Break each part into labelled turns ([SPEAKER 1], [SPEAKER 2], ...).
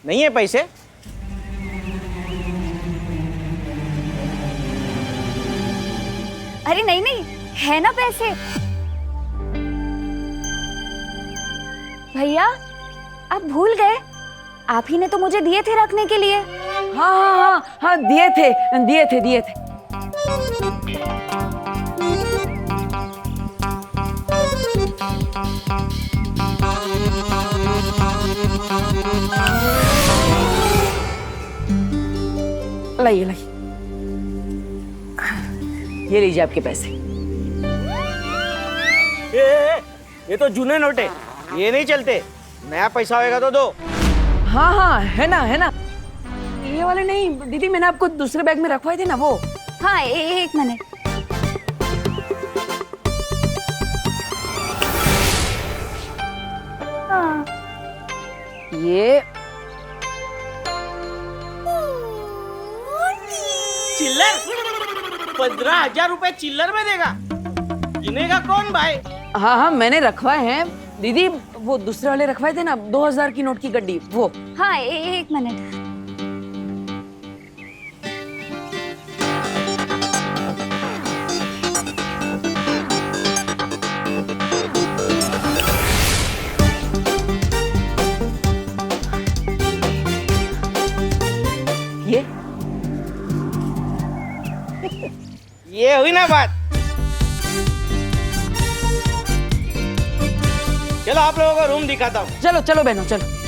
[SPEAKER 1] नहीं है पैसे?
[SPEAKER 2] अरे नहीं नहीं, है ना पैसे। भैया आप भूल गए, आप ही ने तो मुझे दिए थे रखने के लिए।
[SPEAKER 3] हाँ हाँ हाँ हाँ, दिए थे। लाइए ये लीजिए आपके पैसे।
[SPEAKER 1] ये तो जूने नोट है, ये नहीं चलते। नया पैसा होएगा तो दो।
[SPEAKER 3] हाँ हाँ, है ना। ये वाले नहीं दीदी, मैंने आपको दूसरे बैग में रखवाए थे ना वो।
[SPEAKER 2] हाँ एक मिनट। हाँ
[SPEAKER 3] ये
[SPEAKER 1] चिल्लर 15,000 रुपए चिल्लर में देगा? गिनेगा कौन भाई?
[SPEAKER 3] हाँ हाँ, मैंने रखवाए हैं दीदी, वो दूसरे वाले रखवाए थे ना 2000 की नोट की गड्डी, वो।
[SPEAKER 2] हाँ एक मिनट।
[SPEAKER 1] ये हुई ना बात। चलो आप लोगों को रूम दिखाता हूँ।
[SPEAKER 3] चलो चलो बहनों, चलो।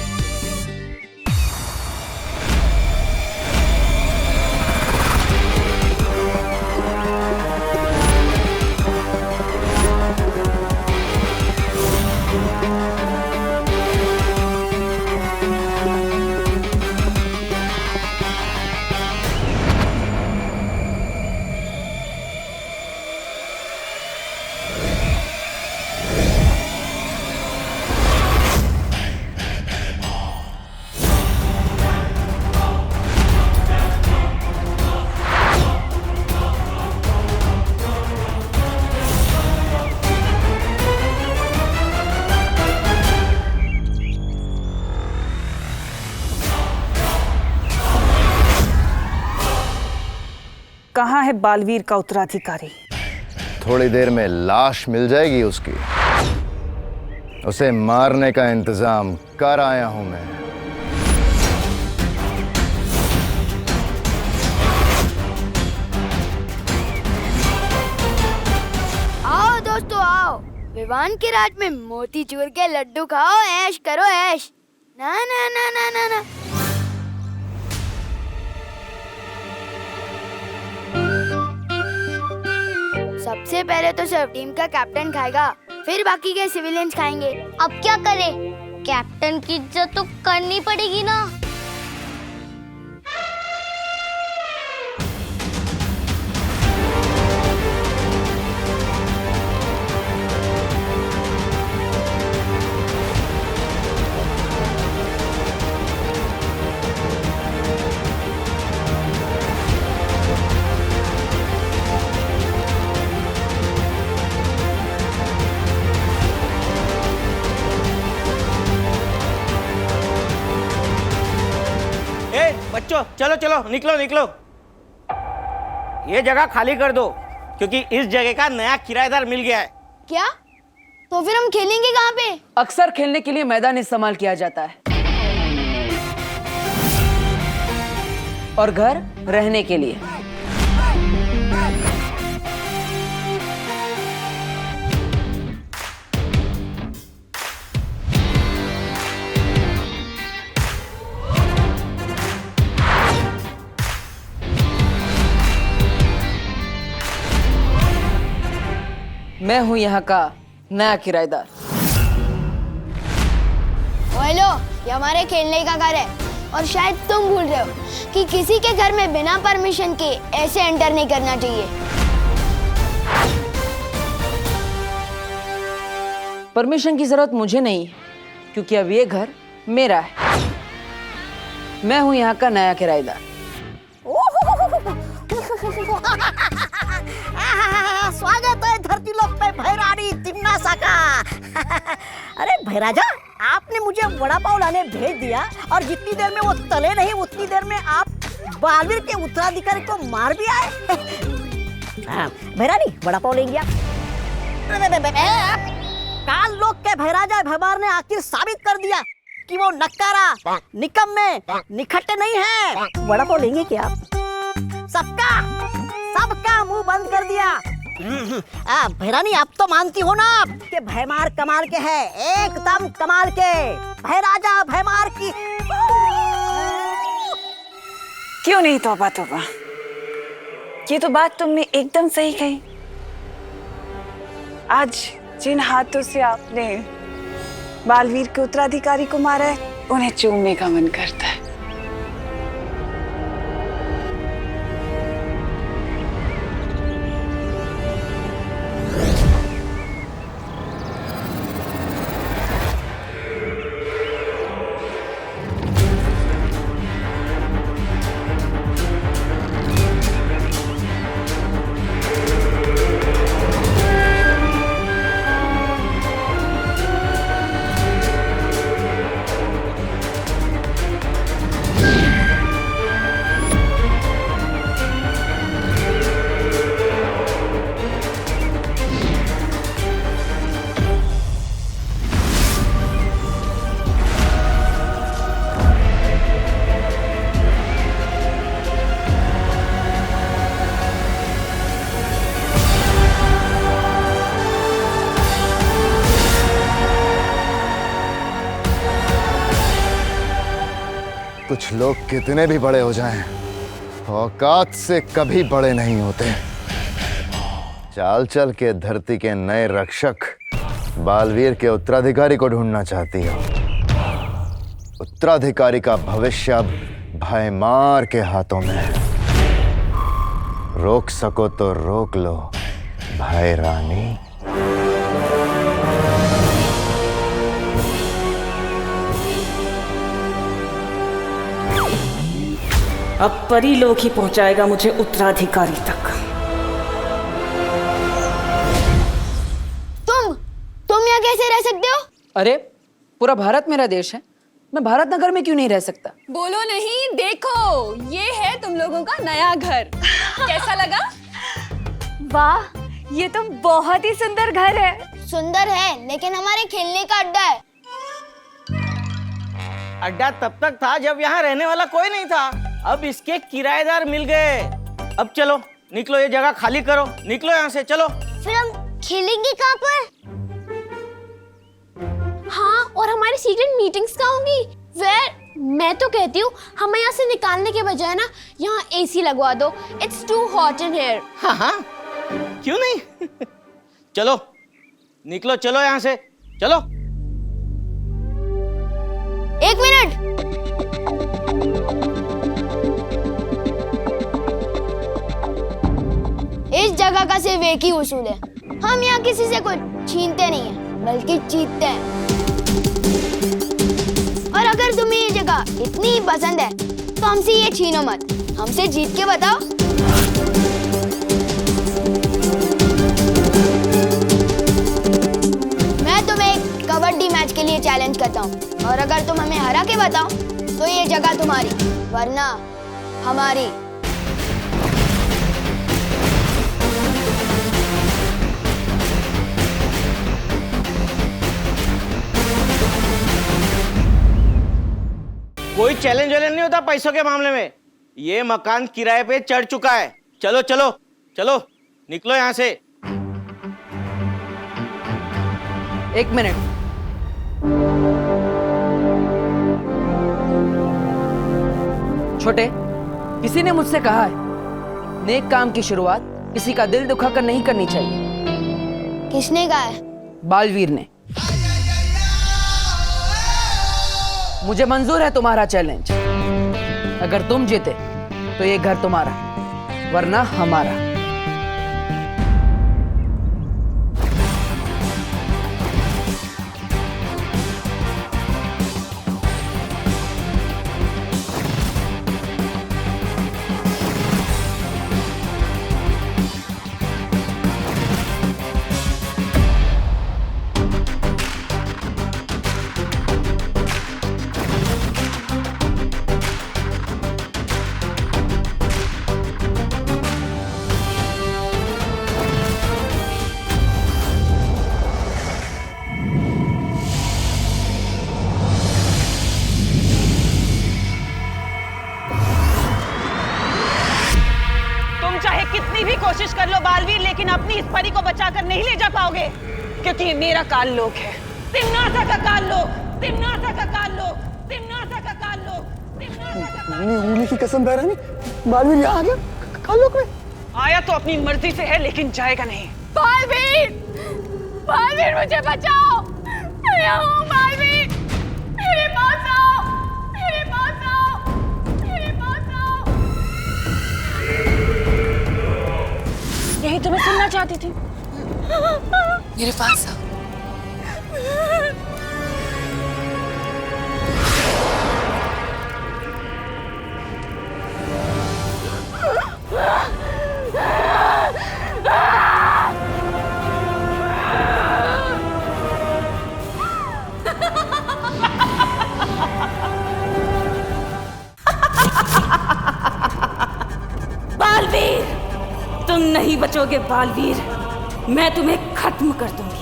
[SPEAKER 4] कहाँ है बालवीर का उत्तराधिकारी?
[SPEAKER 5] थोड़ी देर में लाश मिल जाएगी उसकी। उसे मारने का इंतजाम कर आया हूं मैं।
[SPEAKER 6] आओ दोस्तों आओ, विवान के राज में मोतीचूर के लड्डू खाओ, ऐश करो ऐश। ना ना ना ना ना ना। सबसे पहले तो सिर्फ टीम का कैप्टन खाएगा, फिर बाकी के सिविलियंस खाएंगे।
[SPEAKER 7] अब क्या करें? कैप्टन की इज्जत तो करनी पड़ेगी ना।
[SPEAKER 1] बच्चों चलो चलो निकलो निकलो, ये जगह खाली कर दो क्योंकि इस जगह का नया किराएदार मिल गया है।
[SPEAKER 6] क्या? तो फिर हम खेलेंगे कहाँ पे?
[SPEAKER 3] अक्सर खेलने के लिए मैदान इस्तेमाल किया जाता है और घर रहने के लिए। मैं हूं यहाँ का नया किराएदार।
[SPEAKER 6] हेलो, ये हमारे खेलने का घर है और शायद तुम भूल रहे हो कि किसी के घर में बिना परमिशन के ऐसे एंटर नहीं करना चाहिए।
[SPEAKER 3] परमिशन की जरूरत मुझे नहीं क्योंकि अब ये घर मेरा है। मैं हूं यहाँ का नया किराएदार।
[SPEAKER 4] स्वागत है धरती लोक पे भैरानी तिम्नासा का। अरे भैराजा,
[SPEAKER 8] आपने मुझे वड़ा पाव लाने भेज दिया और जितनी देर में वो तले नहीं उतनी देर में आप बालवीर के उत्तराधिकारी को मार भी आए। हाँ, भैरानी वड़ा पाव लेंगे आप? काल लोग के भैराजा भैमार ने आखिर साबित कर दिया कि वो नक्कारा, निकम्मे, निखट्टे नहीं है। वड़ा पाव लेंगे क्या आप? सबका मुंह बंद कर दिया। भैरानी आप तो मानती हो ना कि भैमार कमाल के है, एकदम कमाल के। भैराजा भैमार की
[SPEAKER 4] क्यों नहीं तौबा तौबा, ये तो बात तुमने एकदम सही कही। आज जिन हाथों से आपने बालवीर के उत्तराधिकारी को मारा है, उन्हें चूमने का मन करता है।
[SPEAKER 5] कुछ लोग कितने भी बड़े हो जाएं, औकात से कभी बड़े नहीं होते। चाल चल के धरती के नए रक्षक बालवीर के उत्तराधिकारी को ढूंढना चाहती हो। उत्तराधिकारी का भविष्य अब भैमार के हाथों में है। रोक सको तो रोक लो भैरानी।
[SPEAKER 4] अब परी लोग ही पहुंचाएगा मुझे उत्तराधिकारी तक।
[SPEAKER 6] तुम यहाँ कैसे रह सकते हो?
[SPEAKER 3] अरे पूरा भारत मेरा देश है, मैं भारत नगर में क्यों नहीं रह सकता?
[SPEAKER 9] बोलो नहीं, देखो ये है तुम लोगों का नया घर। कैसा लगा?
[SPEAKER 2] वाह, ये तो बहुत ही सुंदर घर है।
[SPEAKER 6] सुंदर है, लेकिन हमारे खेलने का अड्डा है।
[SPEAKER 1] अड्डा तब तक था जब यहाँ रहने वाला कोई नहीं था। अब इसके किराएदार मिल गए। अब चलो निकलो, ये जगह खाली करो, निकलो यहाँ से, चलो।
[SPEAKER 6] फिर हम खेलेंगे कहाँ पर?
[SPEAKER 7] हाँ, और हमारी सीक्रेट मीटिंग्स कहाँ होंगी? मैं तो कहती हूँ हमें यहाँ से निकालने के बजाय ना यहाँ एसी लगवा दो। It's too hot in here.
[SPEAKER 1] हाँ, क्यों नहीं? चलो निकलो, चलो यहाँ से, चलो।
[SPEAKER 6] एक मिनट, इस जगह का सिर्फ एक ही उसूल है, हम यहाँ किसी से कुछ छीनते नहीं हैं, बल्कि जीतते हैं। और अगर तुम्हें ये जगह इतनी ही पसंद है तो हमसे ये छीनो मत, हमसे जीत के बताओ। मैं तुम्हें एक कबड्डी मैच के लिए चैलेंज करता हूँ, और अगर तुम हमें हरा के बताओ तो ये जगह तुम्हारी, वरना हमारी।
[SPEAKER 1] कोई चैलेंज वैलेंज नहीं होता पैसों के मामले में। ये मकान किराए पे चढ़ चुका है। चलो चलो चलो, निकलो यहाँ से।
[SPEAKER 3] एक मिनट, छोटे, किसी ने मुझसे कहा है नेक काम की शुरुआत किसी का दिल दुखाकर नहीं करनी चाहिए।
[SPEAKER 6] किसने कहा है?
[SPEAKER 3] बालवीर ने। मुझे मंजूर है तुम्हारा चैलेंज। अगर तुम जीते तो ये घर तुम्हारा, वरना हमारा।
[SPEAKER 4] अपनी इस परी को बचाकर नहीं ले जा पाओगे, क्योंकि ये मेरा काल लोक है। तिम्नासा का काल लोक, तिम्नासा का काल लोक, तिम्नासा का काल लोक, तिम्नासा का काल लोक।
[SPEAKER 10] उंगली की कसम बहरानी, बालवीर यहाँ आ गया काल लोक में।
[SPEAKER 4] आया तो अपनी मर्जी से है, लेकिन जाएगा नहीं।
[SPEAKER 7] बालवीर, बालवीर मुझे बचाओ। मैं यहाँ हूँ बालवीर, मेरे पास आओ, मेरे पास आओ, मेरे पास आओ।
[SPEAKER 4] यही तो मैं सुनना चाहती थी। मेरे पास आओ।
[SPEAKER 3] बालवीर, तुम नहीं बचोगे बालवीर, मैं तुम्हें खत्म कर दूंगी।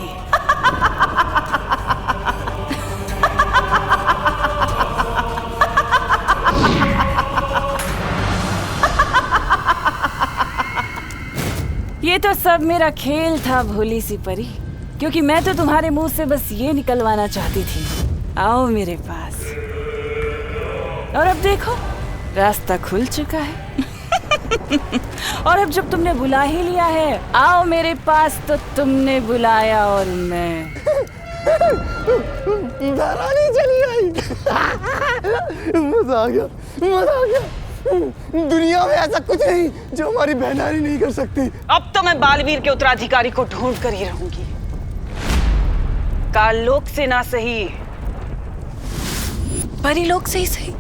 [SPEAKER 3] ये तो सब मेरा खेल था भोली सी परी, क्योंकि मैं तो तुम्हारे मुंह से बस ये निकलवाना चाहती थी, आओ मेरे पास। और अब देखो, रास्ता खुल चुका है। और अब जब तुमने बुला ही लिया है, आओ मेरे पास, तो तुमने बुलाया और मैं
[SPEAKER 10] बहरानी चली आई। मजा आ गया, मजा आ गया। दुनिया में ऐसा कुछ नहीं जो हमारी बहनारी नहीं कर सकती।
[SPEAKER 4] अब तो मैं बालवीर के उत्तराधिकारी को ढूंढ कर ही रहूंगी। काल लोक से ना सही, परी लोक से ही सही।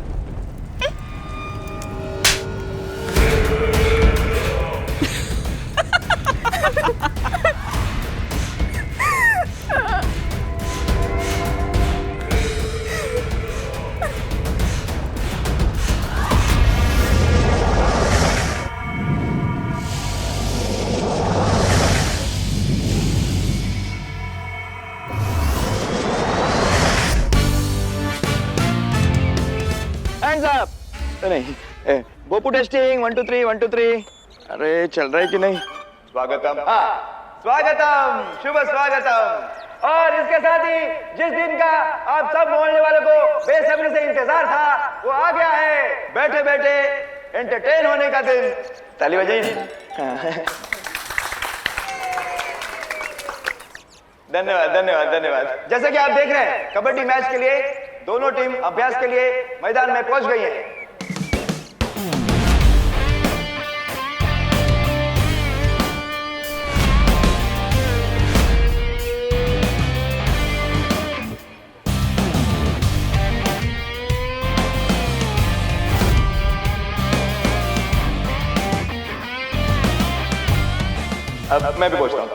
[SPEAKER 11] नहीं, बोपू टेस्टिंग 1 2 3 1 2 3। अरे चल रहा है कि नहीं? स्वागतम, हाँ स्वागतम, शुभ स्वागतम। और इसके साथ ही जिस दिन का आप सब मोहल्ले वालों को बेसब्री से इंतजार था, वो आ गया है। बैठे बैठे एंटरटेन होने का दिन। ताली बजाइए। धन्यवाद धन्यवाद धन्यवाद। जैसे कि आप देख रहे हैं, कबड्डी मैच के लिए दोनों टीम अभ्यास के लिए मैदान में पहुंच गई है। अब मैं भी पहुंचता हूँ।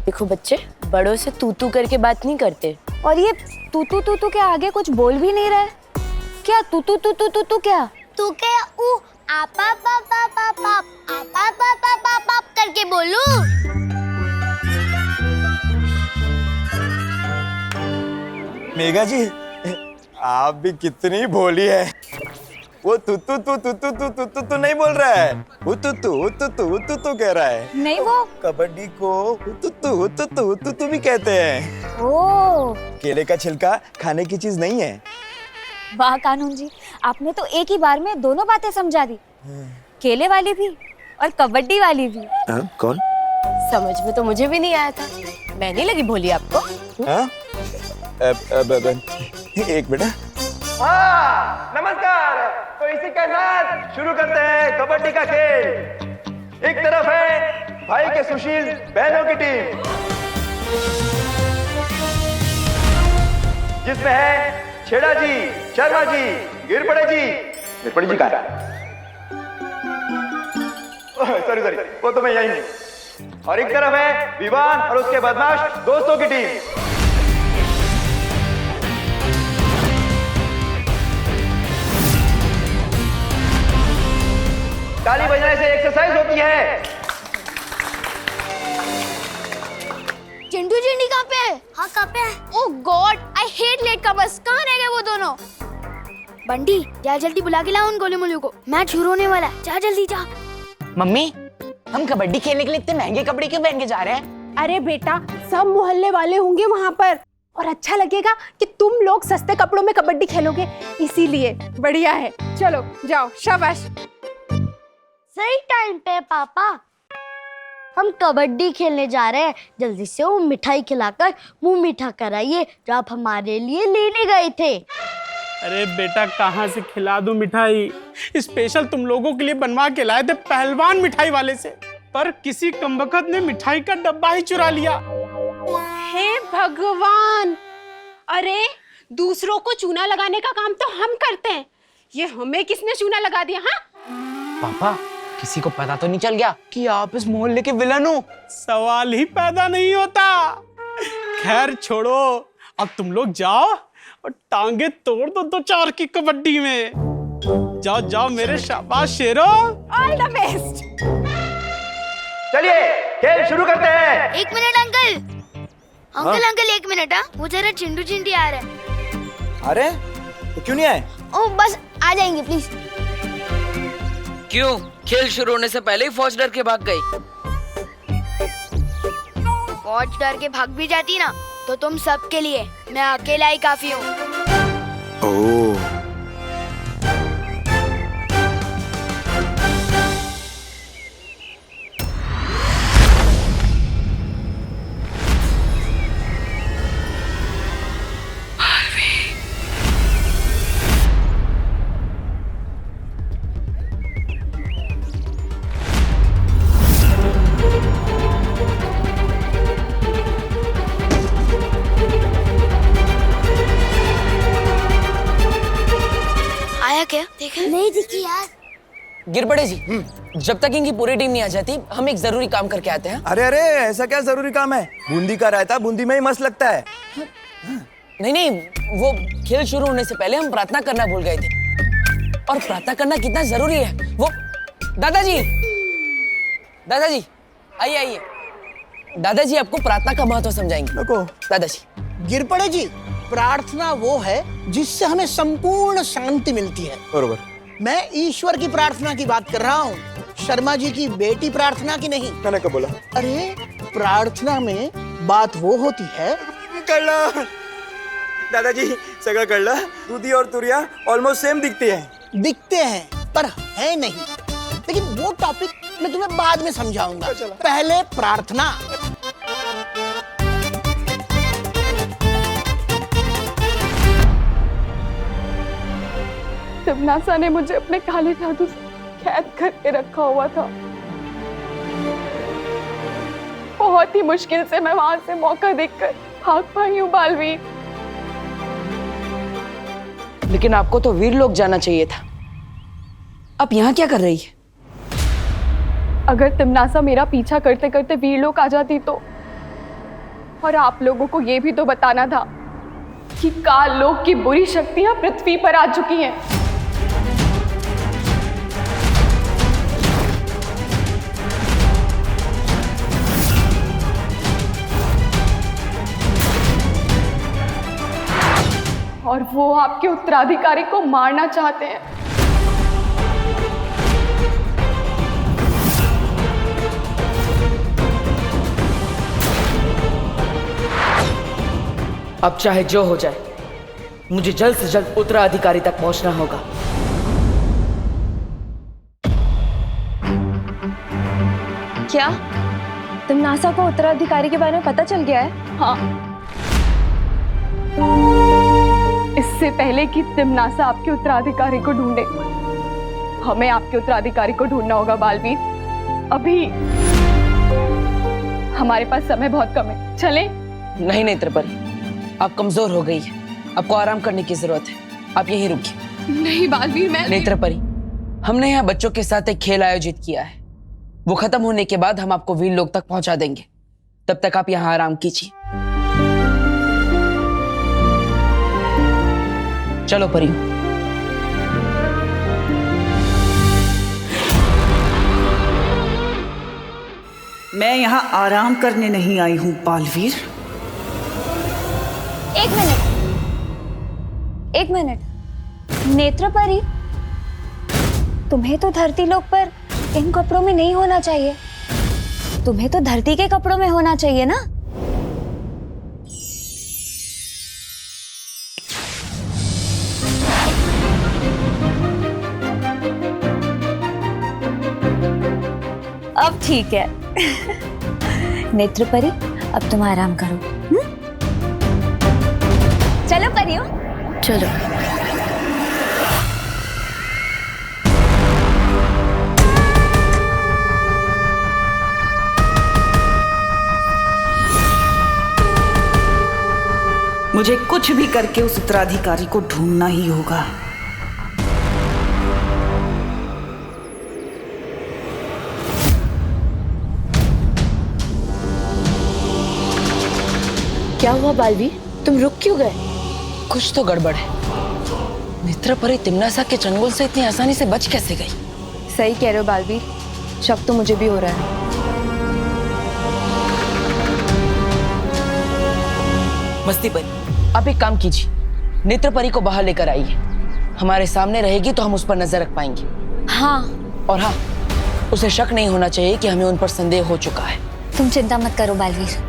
[SPEAKER 9] देखो बच्चे, बड़ों से तू तू करके बात नहीं करते।
[SPEAKER 2] और ये तू तू के आगे कुछ बोल भी नहीं रहा है। क्या तू क्या?
[SPEAKER 6] तू क्या ऊ आपा पापा पापा आपा पापा पापा करके बोलूं?
[SPEAKER 11] मेघा जी, आप भी कितनी भोली है। वो तू नहीं बोल रहा है, तू कह रहा है।
[SPEAKER 2] नहीं, वो
[SPEAKER 11] कबड्डी को तू भी कहते हैं।
[SPEAKER 2] ओ,
[SPEAKER 11] केले का छिलका खाने की चीज नहीं है।
[SPEAKER 2] वाह कानून जी, आपने तो एक ही बार में दोनों बातें समझा दी, केले वाली भी और कबड्डी वाली भी।
[SPEAKER 11] कौन?
[SPEAKER 9] समझ में तो मुझे भी नहीं आया था। मैं नहीं लगी भोली आपको?
[SPEAKER 11] एक बेटा। हाँ, नमस्कार। तो इसी के साथ शुरू करते हैं कबड्डी का खेल। एक तरफ है भाई के सुशील बहनों की टीम, जिसमें है छेड़ा जी, शर्मा जी, गिरपड़े जी कहाँ है? सॉरी वो तो मैं यही हूँ। और एक तरफ है विवान और उसके बदमाश दोस्तों की टीम। ताली बजाने से एक्सरसाइज होती है,
[SPEAKER 6] चिंडी कहाँ पे है? हाँ कहाँ पे है? Oh god, I hate latecomers. कहाँ रह गए वो दोनों? बंटी जा जल्दी बुला के लाओ उन गोले मोलू को, मैच शुरू होने वाला है। जा जल्दी जा।
[SPEAKER 12] मम्मी, हम कबड्डी खेलने के लिए इतने महंगे कपड़े क्यों पहन के जा रहे हैं?
[SPEAKER 9] अरे बेटा, सब मोहल्ले वाले होंगे वहाँ पर और अच्छा लगेगा कि तुम लोग सस्ते कपड़ों में कबड्डी खेलोगे, इसीलिए बढ़िया है। चलो जाओ, शाबाश।
[SPEAKER 6] सही टाइम पे पापा, हम कबड्डी खेलने जा रहे हैं। जल्दी से वो मिठाई खिलाकर मुंह मीठा कराइए जो आप हमारे लिए लेने गए थे।
[SPEAKER 13] अरे बेटा, कहाँ से खिला दूं मिठाई? स्पेशल तुम लोगों के लिए बनवा के लाए थे पहलवान मिठाई वाले से, पर किसी कमबख्त ने मिठाई का डब्बा ही चुरा लिया।
[SPEAKER 9] हे भगवान! अरे दूसरों को चूना लगाने का काम तो हम करते हैं, ये हमें किसने चूना लगा दिया? हाँ
[SPEAKER 12] पापा, किसी को पता तो नहीं चल गया कि आप इस मोहल्ले के विलन हो?
[SPEAKER 13] सवाल ही पैदा नहीं होता। खैर छोड़ो, अब तुम लोग जाओ और टांगे तोड़ दो 2-4 की कबड्डी में। जाओ जाओ मेरे शाबाश शेरो।
[SPEAKER 9] All the best.
[SPEAKER 11] चलिए खेल शुरू करते हैं।
[SPEAKER 6] 1 मिनट अंकल, अंकल 1 मिनट। हाँ, वो जरा चिंटू चिंटी आ रहे हैं।
[SPEAKER 11] अरे तो क्यों नहीं आए?
[SPEAKER 6] ओ बस आ जाएंगे प्लीज।
[SPEAKER 14] क्यों? खेल शुरू होने से पहले ही फौज डर के भाग गई?
[SPEAKER 6] फौज डर के भाग भी जाती ना तो तुम सबके लिए मैं अकेला ही काफी हूँ।
[SPEAKER 11] ओह,
[SPEAKER 6] क्या देखा? नहीं दिखी यार।
[SPEAKER 14] गिरबड़े जी, जब तक इनकी पूरी टीम नहीं आ जाती, हम एक जरूरी काम करके आते हैं।
[SPEAKER 11] अरे अरे, ऐसा क्या जरूरी काम है? बूंदी का रायता बूंदी में ही मस्त लगता है।
[SPEAKER 14] नहीं, वो खेल शुरू होने से पहले हम प्रार्थना करना भूल गए थे, और प्रार्थना करना कितना जरूरी है वो। दादाजी आइए। दादाजी आपको प्रार्थना का महत्व समझाएंगे। दादाजी।
[SPEAKER 15] गिरपड़े जी, प्रार्थना वो है जिससे हमें संपूर्ण शांति मिलती है।
[SPEAKER 11] बरोबर।
[SPEAKER 15] मैं ईश्वर की प्रार्थना की बात कर रहा हूँ, शर्मा जी की बेटी प्रार्थना की नहीं।
[SPEAKER 11] मैंने कब बोला?
[SPEAKER 15] अरे प्रार्थना में बात वो होती है।
[SPEAKER 11] कळला दादाजी, सगळं कळलं। दूधी और तुरिया ऑलमोस्ट सेम दिखती
[SPEAKER 15] हैं पर है नहीं। लेकिन वो टॉपिक मैं तुम्हें बाद में समझाऊंगा, पहले प्रार्थना।
[SPEAKER 9] तिमनासा ने मुझे अपने काले जादू से कैद करके रखा हुआ था। बहुत ही मुश्किल से मैं वहां से मौका देखकर भाग पाई हूँ बालवीर।
[SPEAKER 14] लेकिन आपको तो वीर लोग जाना चाहिए था। आप यहाँ क्या कर रही है?
[SPEAKER 9] अगर तिमनासा मेरा पीछा करते करते वीर लोग आ जाती तो, और आप लोगों को ये भी तो बताना था कि काल लोक की बुरी शक्तियां पृथ्वी पर आ चुकी हैं। और वो आपके उत्तराधिकारी को मारना चाहते हैं।
[SPEAKER 14] अब चाहे जो हो जाए, मुझे जल्द से जल्द उत्तराधिकारी तक पहुंचना होगा।
[SPEAKER 9] क्या तिमनासा को उत्तराधिकारी के बारे में पता चल गया है? हाँ। इससे पहले कि तिमनासा आपके उत्तराधिकारी को ढूंढे, हमें आपके उत्तराधिकारी को ढूंढना होगा बालवीर। अभी हमारे पास समय बहुत कम है, चलें?
[SPEAKER 14] नहीं त्रिपरी, आप कमजोर हो गई है, आपको आराम करने की जरूरत है। आप यहीं रुकिए।
[SPEAKER 9] नहीं बालवीर, मैं
[SPEAKER 14] नेत्रपरी, हमने यहाँ बच्चों के साथ एक खेल आयोजित किया है। वो खत्म होने के बाद हम आपको वीर लोक तक पहुंचा देंगे। तब तक आप यहाँ आराम कीजिए। चलो परियों।
[SPEAKER 16] मैं यहाँ आराम करने नहीं आई हूँ बालवीर,
[SPEAKER 2] एक मिनट, नेत्रपरी, तुम्हें तो धरती लोक पर इन कपड़ों में नहीं होना चाहिए। तुम्हें तो धरती के कपड़ों में होना चाहिए ना। अब ठीक है। नेत्रपरी, अब तुम आराम करो। चलो परियो, चलो।
[SPEAKER 3] मुझे कुछ भी करके उस उत्तराधिकारी को ढूंढना ही होगा।
[SPEAKER 14] क्या हुआ बालवीर, तुम रुक क्यों गए? कुछ तो गड़बड़ है। नेत्रपरी तिम्नासा के चंगुल से इतनी आसानी से बच कैसे गई?
[SPEAKER 9] सही कह रहे हो बालवीर, शक तो मुझे भी हो रहा है।
[SPEAKER 14] मस्ती परी, आप एक काम कीजिए, नेत्रपरी को बाहर लेकर आइए। हमारे सामने रहेगी तो हम उस पर नजर रख पाएंगे।
[SPEAKER 2] हाँ।
[SPEAKER 14] और हाँ, उसे शक नहीं होना चाहिए कि हमें उन पर संदेह हो चुका है।
[SPEAKER 2] तुम चिंता मत करो बालवीर।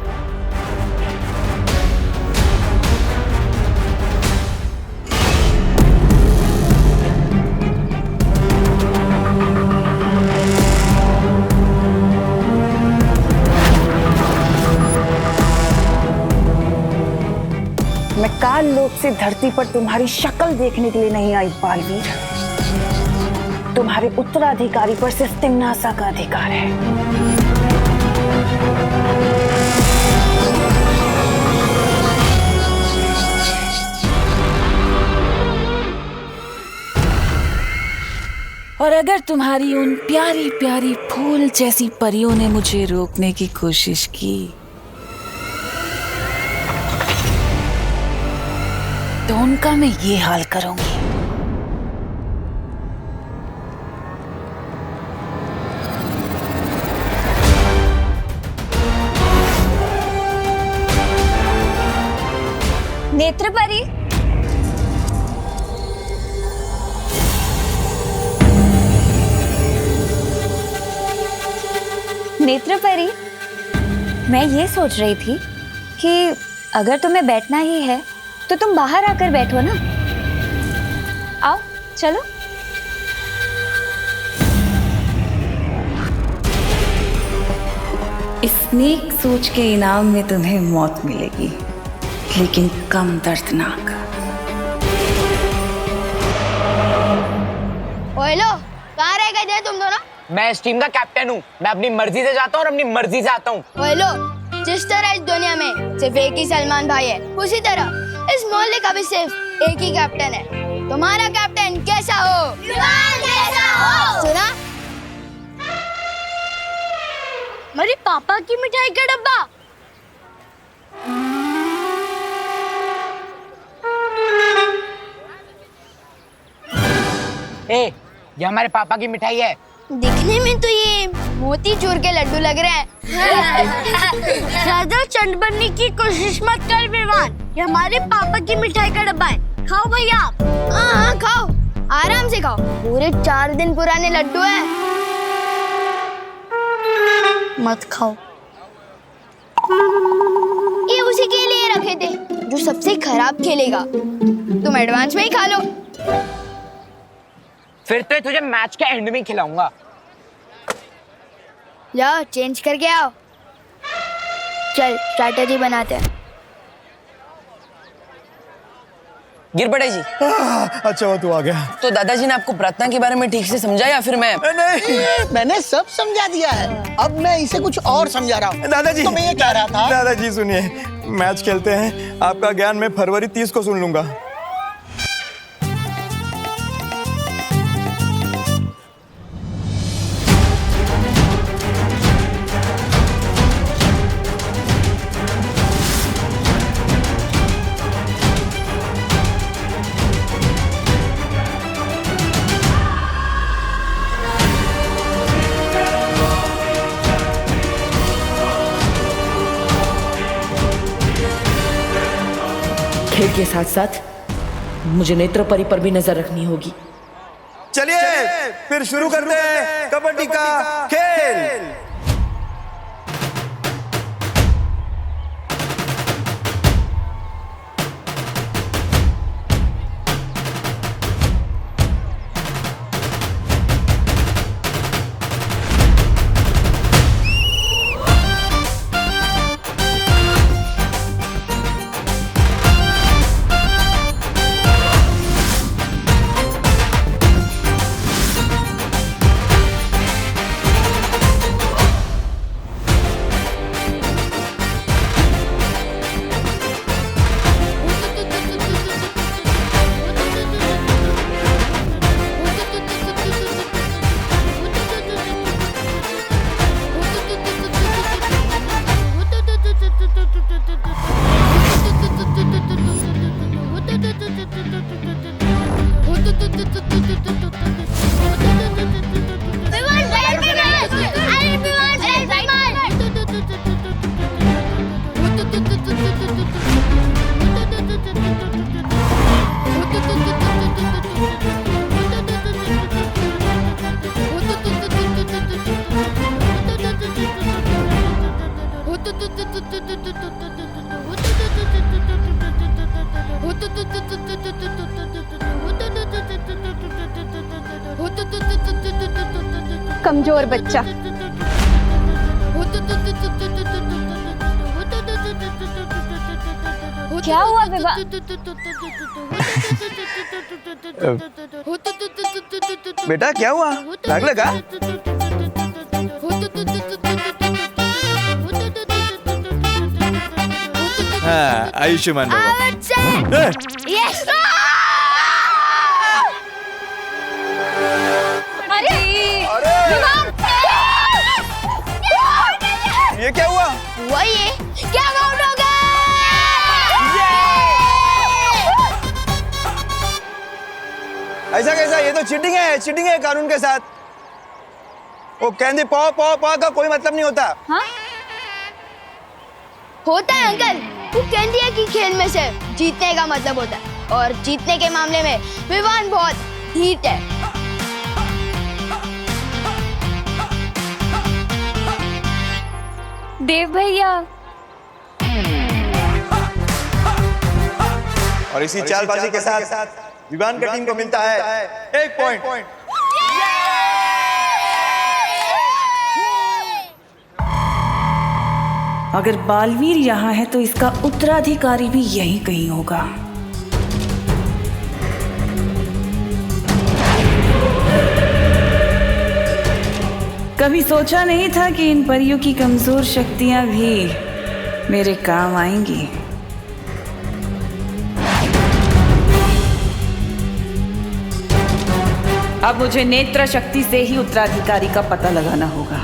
[SPEAKER 3] मैं काल लोक से धरती पर तुम्हारी शक्ल देखने के लिए नहीं आई बालवीर। तुम्हारे उत्तराधिकारी पर सिर्फ तिम्नासा का अधिकार है। और अगर तुम्हारी उन प्यारी प्यारी फूल जैसी परियों ने मुझे रोकने की कोशिश की तो उनका मैं ये हाल करूंगी।
[SPEAKER 2] नेत्रपरी, नेत्रपरी, मैं ये सोच रही थी कि अगर तुम्हें बैठना ही है तो तुम बाहर आकर बैठो ना। आओ, चलो।
[SPEAKER 3] इस नेक सोच के इनाम में तुम्हें मौत मिलेगी, लेकिन कम दर्दनाक।
[SPEAKER 6] ओए लो, कहाँ रह गए थे तुम दोनों?
[SPEAKER 12] मैं इस टीम का कैप्टन हूँ। मैं अपनी मर्जी से जाता हूँ और अपनी मर्जी से आता हूँ।
[SPEAKER 6] ओए लो, जिस तरह इस दुनिया में सिर्फ एक ही सलमान भाई है, उसी तरह इस मोहल्ले का भी सिर्फ एक ही कैप्टन है। तुम्हारा कैप्टन कैसा हो? जैसा हो। सुना? मेरे पापा की मिठाई का डब्बा।
[SPEAKER 12] ए, ये हमारे पापा की मिठाई है।
[SPEAKER 6] दिखने में तो ये मोतीचूर के लड्डू लग रहे हैं। ज्यादा चंड बनने की कोशिश मत कर विवान, ये हमारे पापा की मिठाई का डब्बा है। खाओ भैया। हाँ, खाओ, आराम से खाओ। पूरे 4 दिन पुराने लड्डू हैं। मत खाओ, ये उसी के लिए रखे थे जो सबसे खराब खेलेगा। तुम एडवांस में ही खा लो।
[SPEAKER 12] फिर तो तुझे मैच के एंड में खिलाऊंगा।
[SPEAKER 6] जाओ, चेंज करके आओ। चल, स्ट्रैटेजी बनाते हैं।
[SPEAKER 14] गिरबड़े जी।
[SPEAKER 10] अच्छा वो तू आ गया।
[SPEAKER 14] तो दादाजी ने आपको प्रार्थना के बारे में ठीक से समझा या फिर मैं?
[SPEAKER 15] नहीं, मैंने सब समझा दिया है। अब मैं इसे कुछ और समझा रहा हूँ।
[SPEAKER 11] दादाजी,
[SPEAKER 15] तो मैं ये कह रहा था।
[SPEAKER 11] दादाजी सुनिए, मैच खेलते हैं। आपका ज्ञान मैं फरवरी 30 को सुन लूंगा।
[SPEAKER 14] खेल के साथ साथ मुझे नेत्रपरी पर भी नजर रखनी होगी।
[SPEAKER 11] चलिए फिर शुरू करते हैं कबड्डी का खेल।
[SPEAKER 9] कमजोर बच्चा।
[SPEAKER 2] क्या हुआ विवाह?
[SPEAKER 11] बेटा क्या हुआ, दाग लगा? हाँ, आयुष्मान भव।
[SPEAKER 6] यस।
[SPEAKER 11] ये क्या हुआ?
[SPEAKER 6] ये क्या आउट हो गया?
[SPEAKER 11] ऐसा कैसा? ये तो चीटिंग है कानून के साथ। वो कहती पौ पौ पौ का कोई मतलब नहीं होता।
[SPEAKER 6] हाँ? होता है अंकल। वो कहती है कि खेल में से जीतने का मतलब होता है, और जीतने के मामले में विवान बहुत हीट है।
[SPEAKER 2] देव भैया।
[SPEAKER 11] और इसी चालबाजी के साथ विवान का टीम को मिलता है 1 पॉइंट।
[SPEAKER 3] अगर बालवीर यहाँ है तो इसका उत्तराधिकारी भी यहीं कहीं होगा। कभी सोचा नहीं था कि इन परियों की कमजोर शक्तियां भी मेरे काम आएंगी। अब मुझे नेत्र शक्ति से ही उत्तराधिकारी का पता लगाना होगा।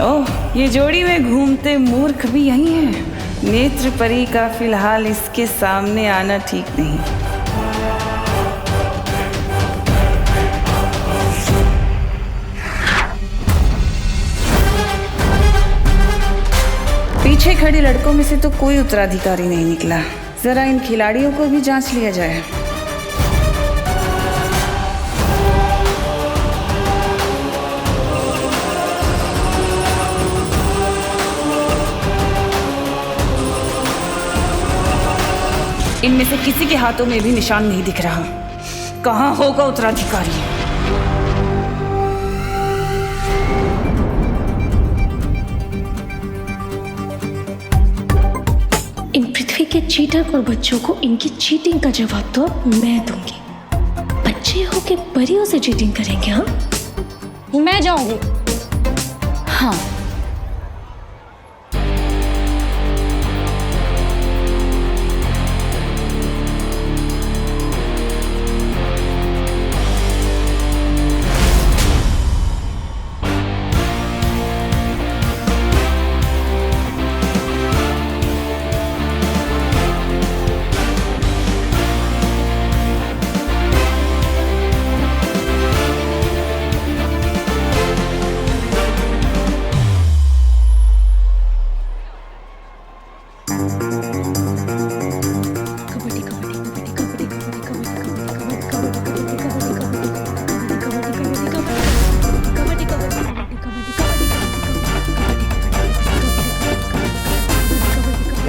[SPEAKER 3] ओह, ये जोड़ी में घूमते मूर्ख भी यही हैं। नेत्र परी का फिलहाल इसके सामने आना ठीक नहीं। पीछे खड़े लड़कों में से तो कोई उत्तराधिकारी नहीं निकला। जरा इन खिलाड़ियों को भी जांच लिया जाए। इनमें से किसी के हाथों में भी निशान नहीं दिख रहा। कहाँ होगा उत्तराधिकारी?
[SPEAKER 16] इन पृथ्वी के चीटर और बच्चों को इनकी चीटिंग का जवाब तो अब मैं दूंगी। बच्चे हो के परियों से चीटिंग करेंगे? हाँ,
[SPEAKER 2] मैं जाऊंगी।
[SPEAKER 16] हाँ,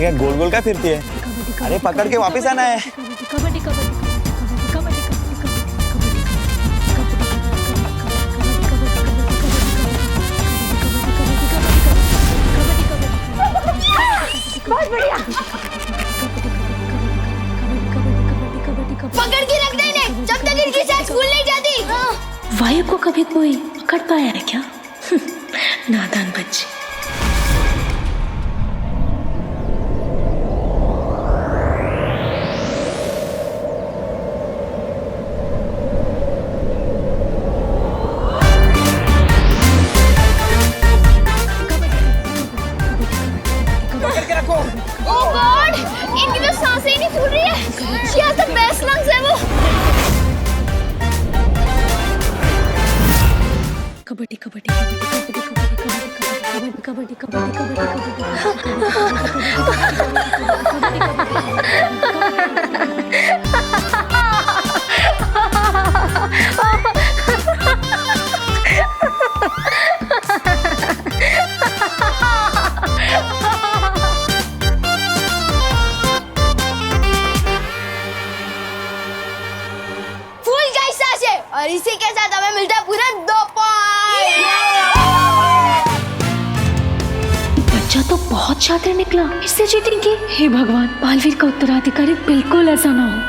[SPEAKER 11] ये गोल गोल क्या फिरती है? अरे पकड़ के वापस आना है।
[SPEAKER 6] बहुत बढ़िया। पकड़ के रख दे इन्हें, जब तक इनकी साथ स्कूल नहीं जाती।
[SPEAKER 16] वायु को कभी कोई पकड़ पाया है क्या? नादान बच्चे।
[SPEAKER 6] Oh God! इनकी तो सांसें ही नहीं फूल रही है। She has the best lungs ever.
[SPEAKER 16] Kabaddi kabaddi kabaddi kabaddi kabaddi kabaddi
[SPEAKER 6] फूल गई सांसें और इसी के साथ हमें मिलता है पूरा 2 पॉइंट।
[SPEAKER 16] बच्चा तो बहुत शातिर निकला, इससे चीटिंग की। हे भगवान, बालवीर का उत्तराधिकारी बिल्कुल ऐसा ना हो।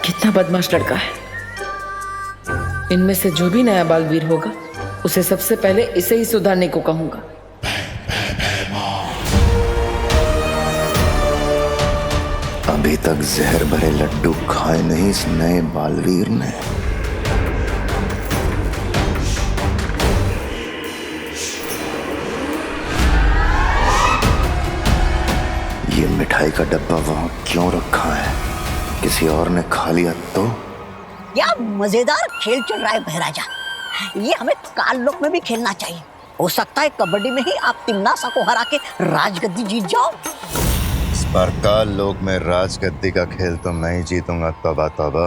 [SPEAKER 14] कितना बदमाश लड़का है। इनमें से जो भी नया बालवीर होगा उसे सबसे पहले इसे ही सुधारने को कहूंगा।
[SPEAKER 5] अभी तक जहर भरे लड्डू खाए नहीं इस नए बालवीर ने। ये मिठाई का डब्बा वहां क्यों रखा है? किसी और ने खा लिया तो?
[SPEAKER 8] क्या मजेदार खेल चल रहा है बहराजा। ये हमें काल लोक में भी खेलना चाहिए। हो सकता है कबड्डी में ही आप तिम्नासा को हरा के राजगद्दी जीत जाओ।
[SPEAKER 5] इस बार काल लोक में राजगद्दी का खेल तो मैं ही जीतूंगा। तौबा तौबा।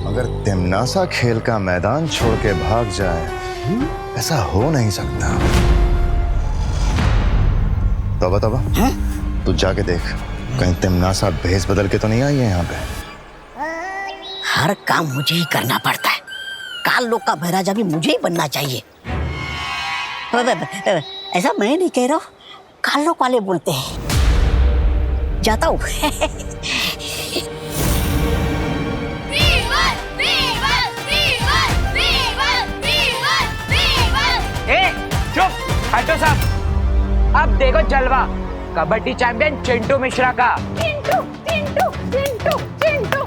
[SPEAKER 5] मगर तिम्नासा खेल का मैदान छोड़ के भाग जाए, ऐसा हो नहीं सकता। तौबा तौबा। तू जाके देख, कहीं तिम्नासा भेस बदल के तो नहीं आई है यहाँ पे।
[SPEAKER 8] हर काम मुझे ही करना पड़ता है। काल लोक का बहराजा भी मुझे ही बनना चाहिए। ऐसा मैं नहीं कह रहा हूँ, काल लोक वाले बोलते हैं। जाता हूँ।
[SPEAKER 12] चुप, हटो साहब। अब देखो जलवा कबड्डी चैंपियन चिंटू मिश्रा का।
[SPEAKER 6] चिंटू चिंटू चिंटू चिंटू।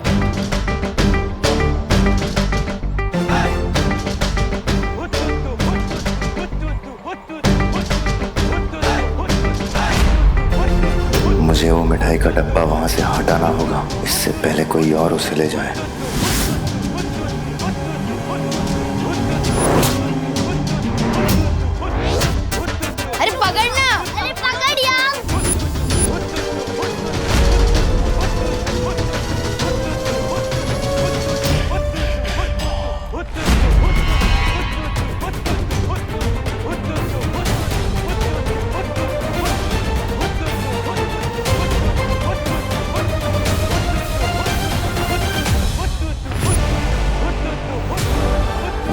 [SPEAKER 5] मुझे वो मिठाई का डब्बा वहां से हटाना होगा, इससे पहले कोई और उसे ले जाए।
[SPEAKER 6] अरे पकड़ना, अरे पकड़ यार।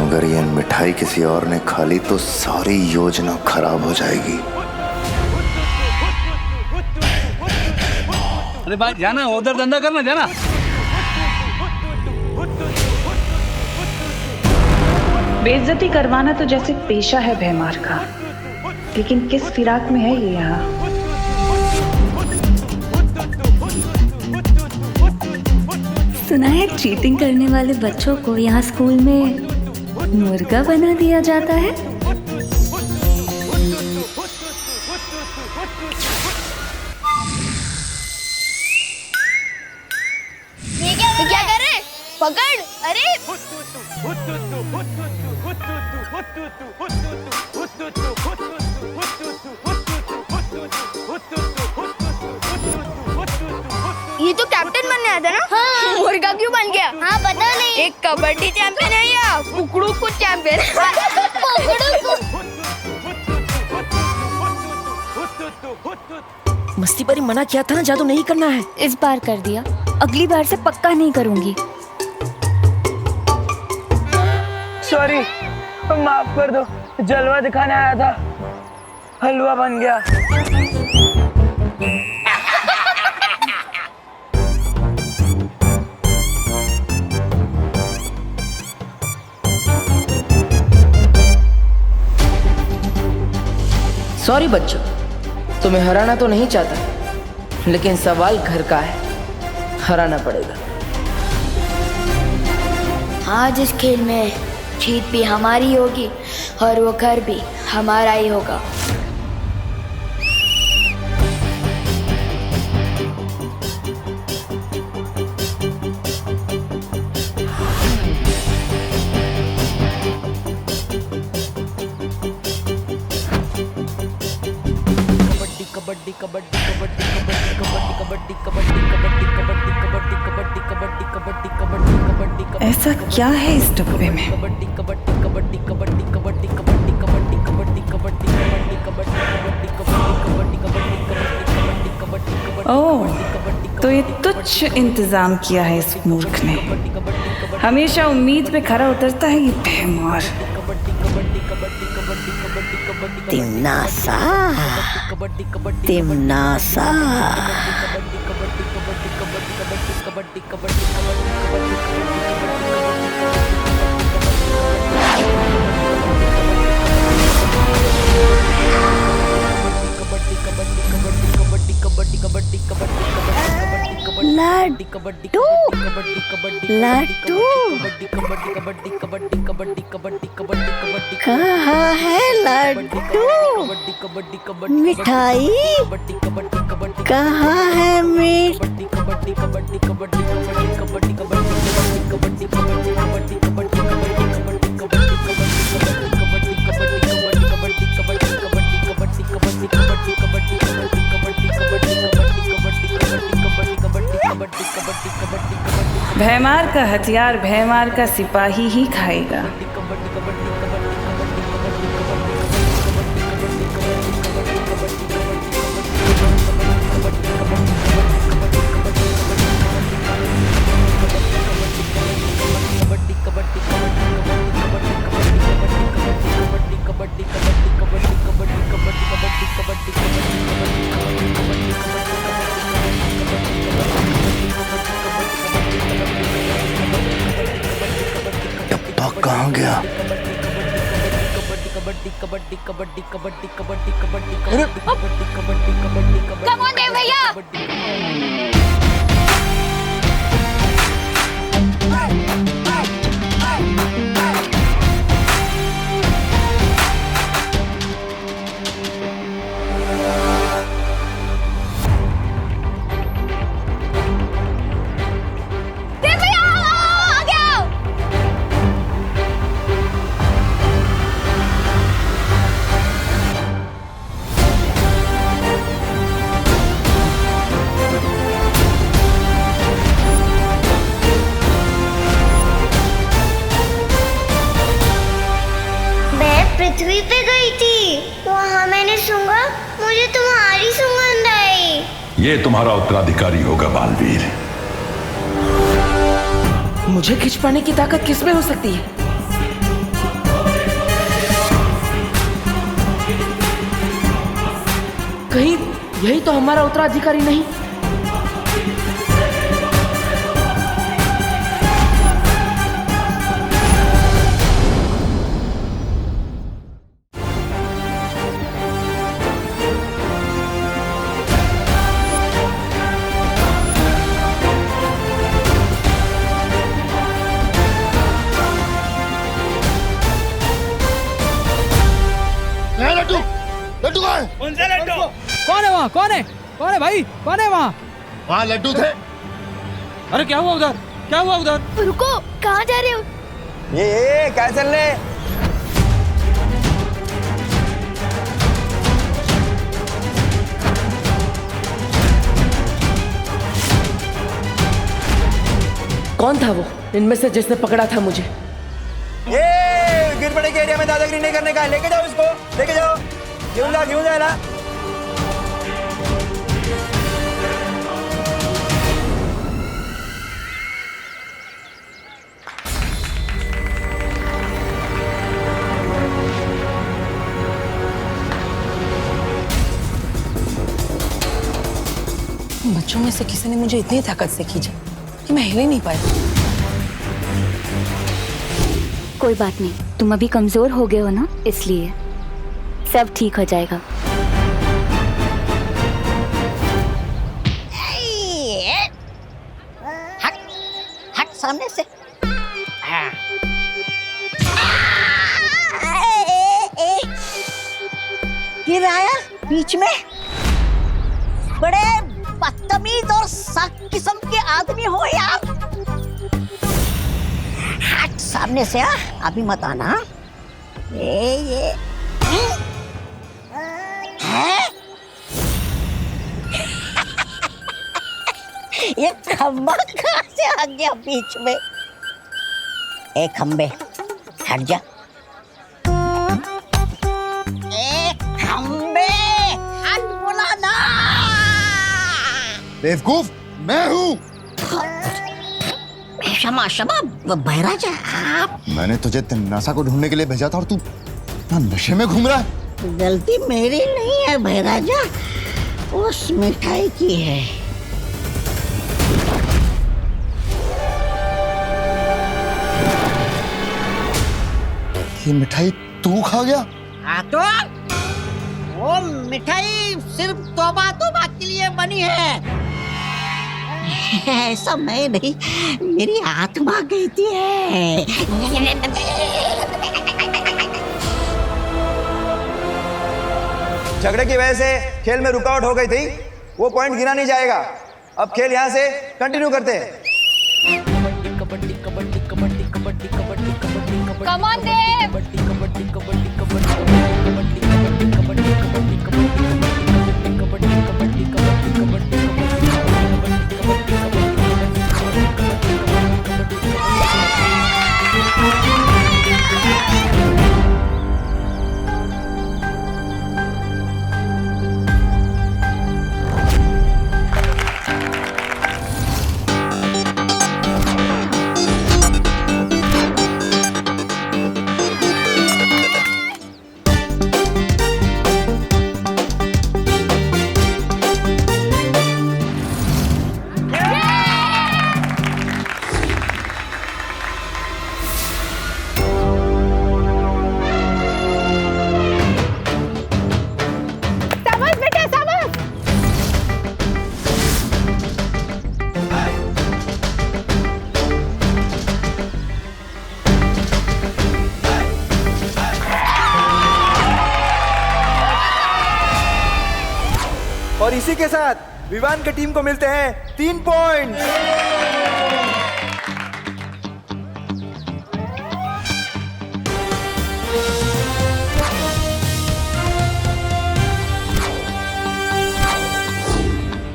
[SPEAKER 5] अगर ये मिठाई किसी और ने खा ली तो सारी योजना खराब हो जाएगी।
[SPEAKER 17] अरे भाई जाना, उधर धंधा करना, जाना।
[SPEAKER 3] बेइज्जती करवाना तो जैसे पेशा है भैमार का, लेकिन किस फिराक में है ये यहाँ।
[SPEAKER 2] सुना है चीटिंग करने वाले बच्चों को यहाँ स्कूल में मुर्गा बना दिया जाता है।
[SPEAKER 6] ये क्या कर रहे हैं? पकड़। अरे ये तो कैप्टन बनने आया था ना? हाँ। मुर्गा क्यों बन गया? हाँ पता नहीं। एक कबड्डी चैंपियन है या कुकड़ू को चैंपियन?
[SPEAKER 14] मस्ती परी मना किया था ना, जादू नहीं करना है।
[SPEAKER 2] इस बार कर दिया, अगली बार से पक्का नहीं करूंगी।
[SPEAKER 12] सॉरी, माफ कर दो, जलवा दिखाने आया था, हलवा बन गया।
[SPEAKER 14] सॉरी बच्चों, तुम्हें हराना तो नहीं चाहता, लेकिन सवाल घर का है, हराना पड़ेगा।
[SPEAKER 6] आज इस खेल में जीत भी हमारी होगी और वो घर भी हमारा ही होगा।
[SPEAKER 3] ऐसा क्या है इस डब्बे में? ओह, तो ये तुच्छ इंतजाम किया है इस मूर्ख ने। हमेशा उम्मीद पे खरा उतरता है ये बेमार।
[SPEAKER 8] तिमनासा, तिमनासा।
[SPEAKER 6] लड्डू, लड्डू कहाँ है लड्डू? मिठाई कहाँ है?
[SPEAKER 3] भैमार का हथियार भैमार का सिपाही ही खाएगा।
[SPEAKER 5] कहाँ गया?
[SPEAKER 7] कम ऑन देव भैया।
[SPEAKER 6] पृथ्वी पे गई थी, वहाँ मैंने सूंघा, मुझे तुम्हारी सुगंध आई।
[SPEAKER 18] ये तुम्हारा उत्तराधिकारी होगा बालवीर।
[SPEAKER 14] मुझे खिंच पाने की ताकत किसमें हो सकती है? कहीं यही तो हमारा उत्तराधिकारी नहीं?
[SPEAKER 5] लड्डू, लड्डू कहाँ है?
[SPEAKER 17] कौन सा लड्डू? कौन है वहाँ? कौन है? कौन है भाई? कौन है वहाँ?
[SPEAKER 5] वहाँ लड्डू थे।
[SPEAKER 17] अरे क्या हुआ उधर? क्या हुआ उधर?
[SPEAKER 6] रुको, कहाँ जा रहे हो?
[SPEAKER 11] ये क्या चल रहे?
[SPEAKER 14] कौन था वो इनमें से जिसने पकड़ा था मुझे?
[SPEAKER 11] ये गिर पड़े के एरिया में दादागिरी नहीं करने का है। लेके जाओ इसको, लेके जाओ। क्यों जा ना।
[SPEAKER 14] बच्चों में से किसी ने मुझे इतनी ताकत से खींचा कि मैं हिल ही नहीं पाया।
[SPEAKER 2] कोई बात नहीं, तुम अभी कमजोर हो गए हो ना, इसलिए सब ठीक हो जाएगा।
[SPEAKER 8] हट हट सामने से। गिराया बीच में। बड़े बदतमीज और सख्त किस्म के आदमी हो यार। हट सामने से। अभी मत आना। ये है? ये खंबा कहाँ से आ गया बीच में? ए खंबे हट जा। ए खंबे हट बोला ना।
[SPEAKER 5] बेवकूफ मैं हूँ।
[SPEAKER 8] क्षमा क्षमा बहराजा आप।
[SPEAKER 5] मैंने तुझे तिन्नासा को ढूंढने के लिए भेजा था और तू नशे में घूम रहा है।
[SPEAKER 8] गलती मेरी नहीं है बहराजा, उस मिठाई की है।
[SPEAKER 5] ये मिठाई तू खा गया?
[SPEAKER 8] हाँ तो वो मिठाई सिर्फ तौबा के लिए बनी है। ऐसा मैं नहीं, मेरी आत्मा कहती है।
[SPEAKER 11] झगड़े की वजह से खेल में रुकावट हो गई थी, वो पॉइंट गिना नहीं जाएगा। अब खेल यहाँ से कंटिन्यू करते हैं।
[SPEAKER 14] कबड्डी कबड्डी कबड्डी कबड्डी कबड्डी कबड्डी कबड्डी
[SPEAKER 7] कम ऑन देव।
[SPEAKER 14] कबड्डी कबड्डी कबड्डी कबड्डी कबड्डी कबड्डी कबड्डी कबड्डी कबड्डी कबड्डी कबड्डी कबड्डी
[SPEAKER 11] और इसी के साथ विवान की टीम को मिलते हैं 3 पॉइंट।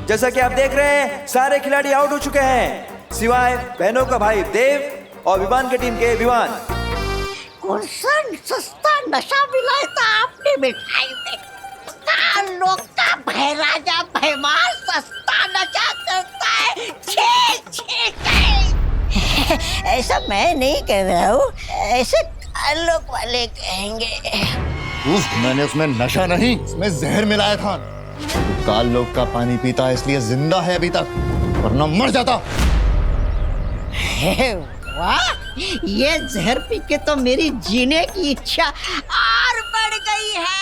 [SPEAKER 11] जैसा कि आप देख रहे हैं सारे खिलाड़ी आउट हो चुके हैं सिवाय बहनों का भाई देव और विवान की टीम के विवान।
[SPEAKER 8] कौन सा सस्ता नशा मिलाया था आपने मिठाई में? लोग का बहराजा भैमार सस्ता नशा करता है। छे छे ऐसा मैं नहीं कह रहा हूँ, ऐसे लोग वाले कहेंगे।
[SPEAKER 5] मैंने उसमें नशा नहीं, उसमें जहर मिलाया था। काल लोग का पानी पीता है इसलिए जिंदा है अभी तक, वरना मर जाता।
[SPEAKER 8] वाह, ये जहर पी के तो मेरी जीने की इच्छा और बढ़ गई है।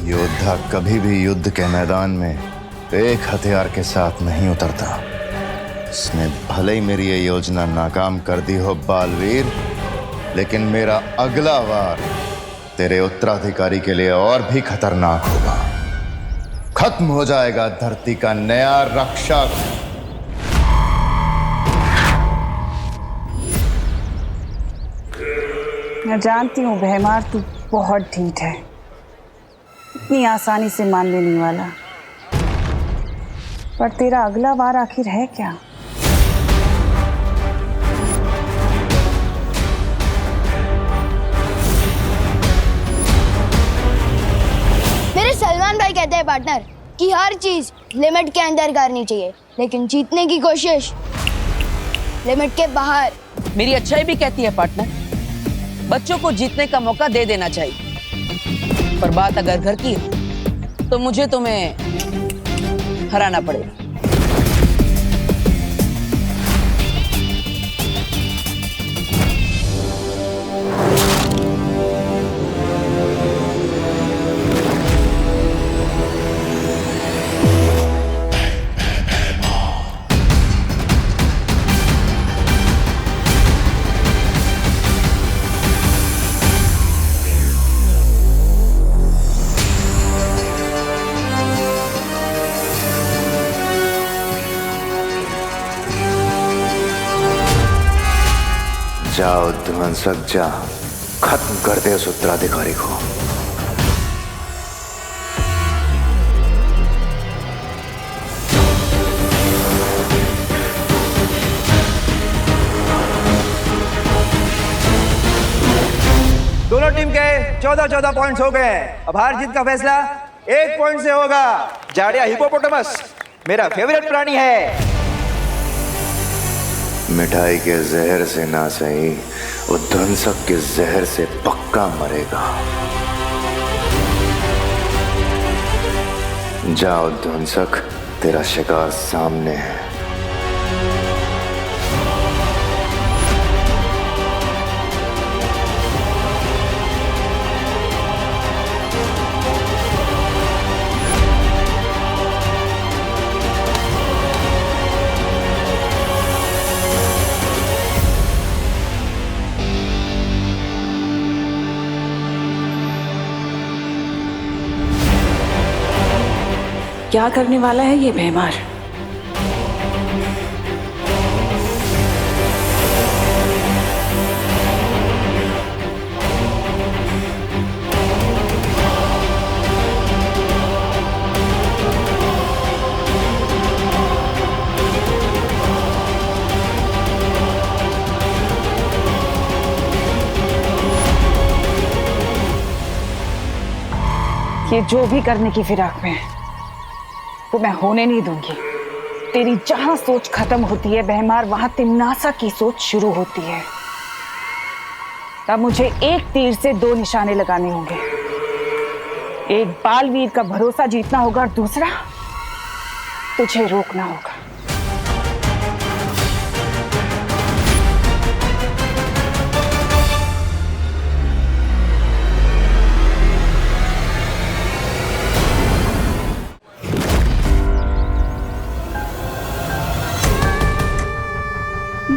[SPEAKER 5] योद्धा कभी भी युद्ध के मैदान में एक हथियार के साथ नहीं उतरता। इसने भले ही मेरी ये योजना नाकाम कर दी हो बालवीर, लेकिन मेरा अगला वार तेरे उत्तराधिकारी के लिए और भी खतरनाक होगा। खत्म हो जाएगा धरती का नया रक्षक।
[SPEAKER 3] मैं जानती हूँ भैमार, तू बहुत ढीठ है, इतनी आसानी से मानने नहीं वाला। पर तेरा अगला वार आखिर है क्या?
[SPEAKER 6] मेरे सलमान भाई कहते हैं पार्टनर कि हर चीज लिमिट के अंदर करनी चाहिए, लेकिन जीतने की कोशिश लिमिट के बाहर।
[SPEAKER 14] मेरी अच्छाई भी कहती है पार्टनर, बच्चों को जीतने का मौका दे देना चाहिए, पर बात अगर घर की हो तो मुझे तुम्हें हराना पड़ेगा।
[SPEAKER 5] जाओ ध्वंसक जा, खत्म कर दे उस उत्तराधिकारी को।
[SPEAKER 11] दोनों टीम के 14-14 पॉइंट्स हो गए। अब हार जीत का फैसला 1 पॉइंट से होगा। जाड़िया हिपोपोटामस मेरा फेवरेट प्राणी है।
[SPEAKER 5] मिठाई के जहर से ना सही, वो ध्वंसक के जहर से पक्का मरेगा। जाओ ध्वंसक, तेरा शिकार सामने है।
[SPEAKER 3] क्या करने वाला है ये भैमार? ये जो भी करने की फिराक में है वो मैं होने नहीं दूंगी। तेरी जहां सोच खत्म होती है भैमार, वहां तिम्नासा की सोच शुरू होती है। तब मुझे एक तीर से 2 निशाने लगाने होंगे। एक बालवीर का भरोसा जीतना होगा और दूसरा तुझे रोकना होगा।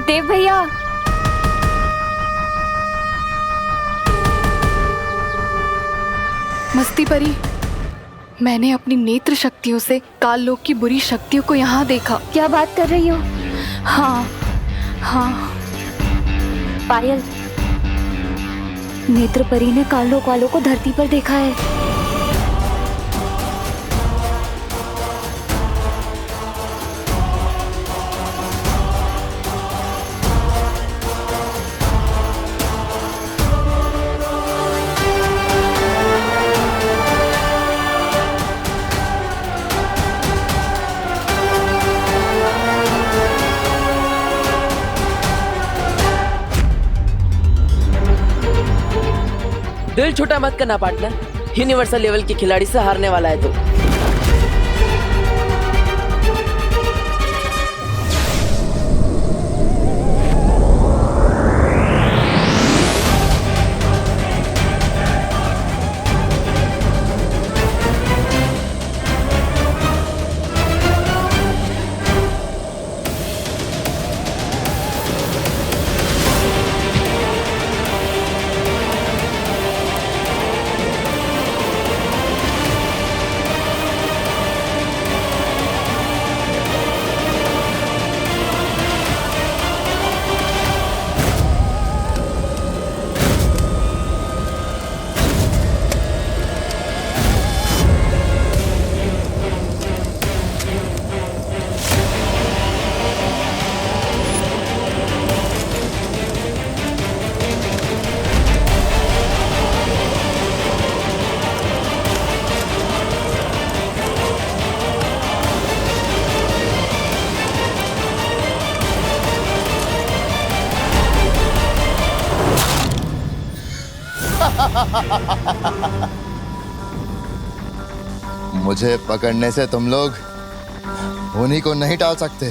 [SPEAKER 2] देव भैया,
[SPEAKER 9] मस्ती परी, मैंने अपनी नेत्र शक्तियों से काल लोक की बुरी शक्तियों को यहाँ देखा।
[SPEAKER 2] क्या बात कर रही हो?
[SPEAKER 9] हाँ हाँ।
[SPEAKER 2] पायल, नेत्र परी ने काल लोक वालों को धरती पर देखा है।
[SPEAKER 14] दिल छोटा मत करना पार्टनर, यूनिवर्सल लेवल के खिलाड़ी से हारने वाला है तो।
[SPEAKER 5] मुझे पकड़ने से तुम लोग उन्हीं को नहीं टाल सकते।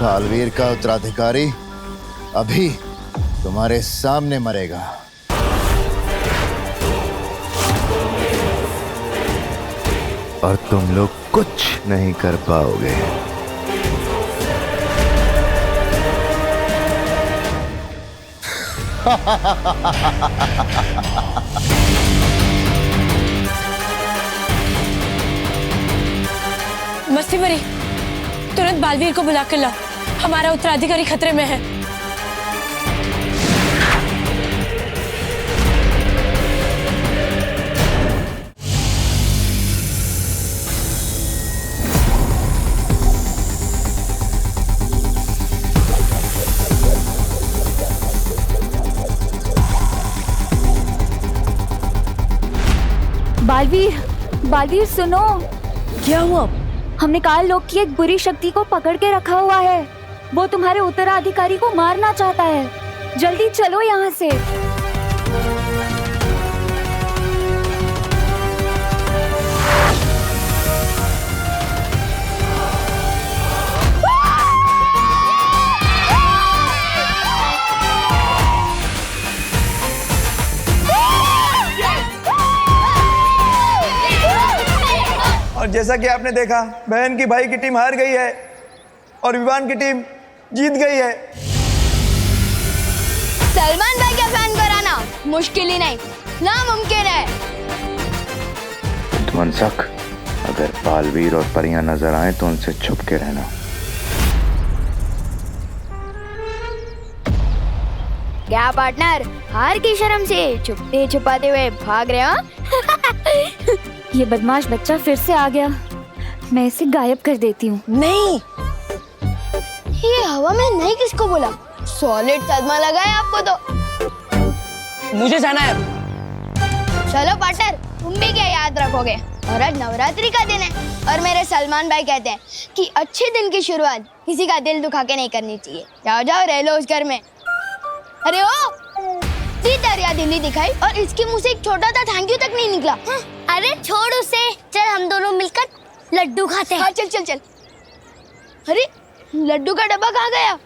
[SPEAKER 5] बालवीर का उत्तराधिकारी अभी तुम्हारे सामने मरेगा। और तुम लोग कुछ नहीं कर पाओगे।
[SPEAKER 7] मस्ती मरी, तुरंत बालवीर को बुला कर लाओ, हमारा उत्तराधिकारी खतरे में है।
[SPEAKER 2] बालवीर, बालवीर सुनो। क्या हुआ? हमने काल लोक की एक बुरी शक्ति को पकड़ के रखा हुआ है। वो तुम्हारे उत्तराधिकारी को मारना चाहता है। जल्दी चलो यहाँ से।
[SPEAKER 11] और जैसा कि आपने देखा, बहन की भाई की टीम हार गई है और विवान की टीम जीत गई है।
[SPEAKER 6] सलमान भाई का फैन कराना मुश्किल ही नहीं, नामुमकिन है।
[SPEAKER 5] मनसक, अगर बालवीर और परियां नजर आए तो उनसे छुप के रहना।
[SPEAKER 6] क्या पार्टनर, हार की शर्म से छुपते छुपाते हुए भाग रहे हो?
[SPEAKER 2] ये बदमाश बच्चा फिर से आ गया। मैं इसे गायब कर देती हूँ।
[SPEAKER 6] नहीं, ये हवा में नहीं किसको बोला? सॉलिड सदमा लगा है आपको तो।
[SPEAKER 14] मुझे जाना है।
[SPEAKER 6] चलो पार्टनर, तुम भी क्या याद रखोगे? और आज नवरात्रि का दिन है और मेरे सलमान भाई कहते हैं कि अच्छे दिन की शुरुआत किसी का दिल दुखा के नहीं करनी चाहिए। जाओ जाओ, रह लो उस घर में। अरे ओ, दरिया दिल्ली दिखाई और इसके मुंह से एक छोटा सा थैंक यू तक नहीं निकला।
[SPEAKER 19] अरे छोड़ उसे, चल हम दोनों मिलकर लड्डू खाते हैं।
[SPEAKER 6] हाँ चल चल चल। अरे लड्डू का डब्बा कहाँ गया?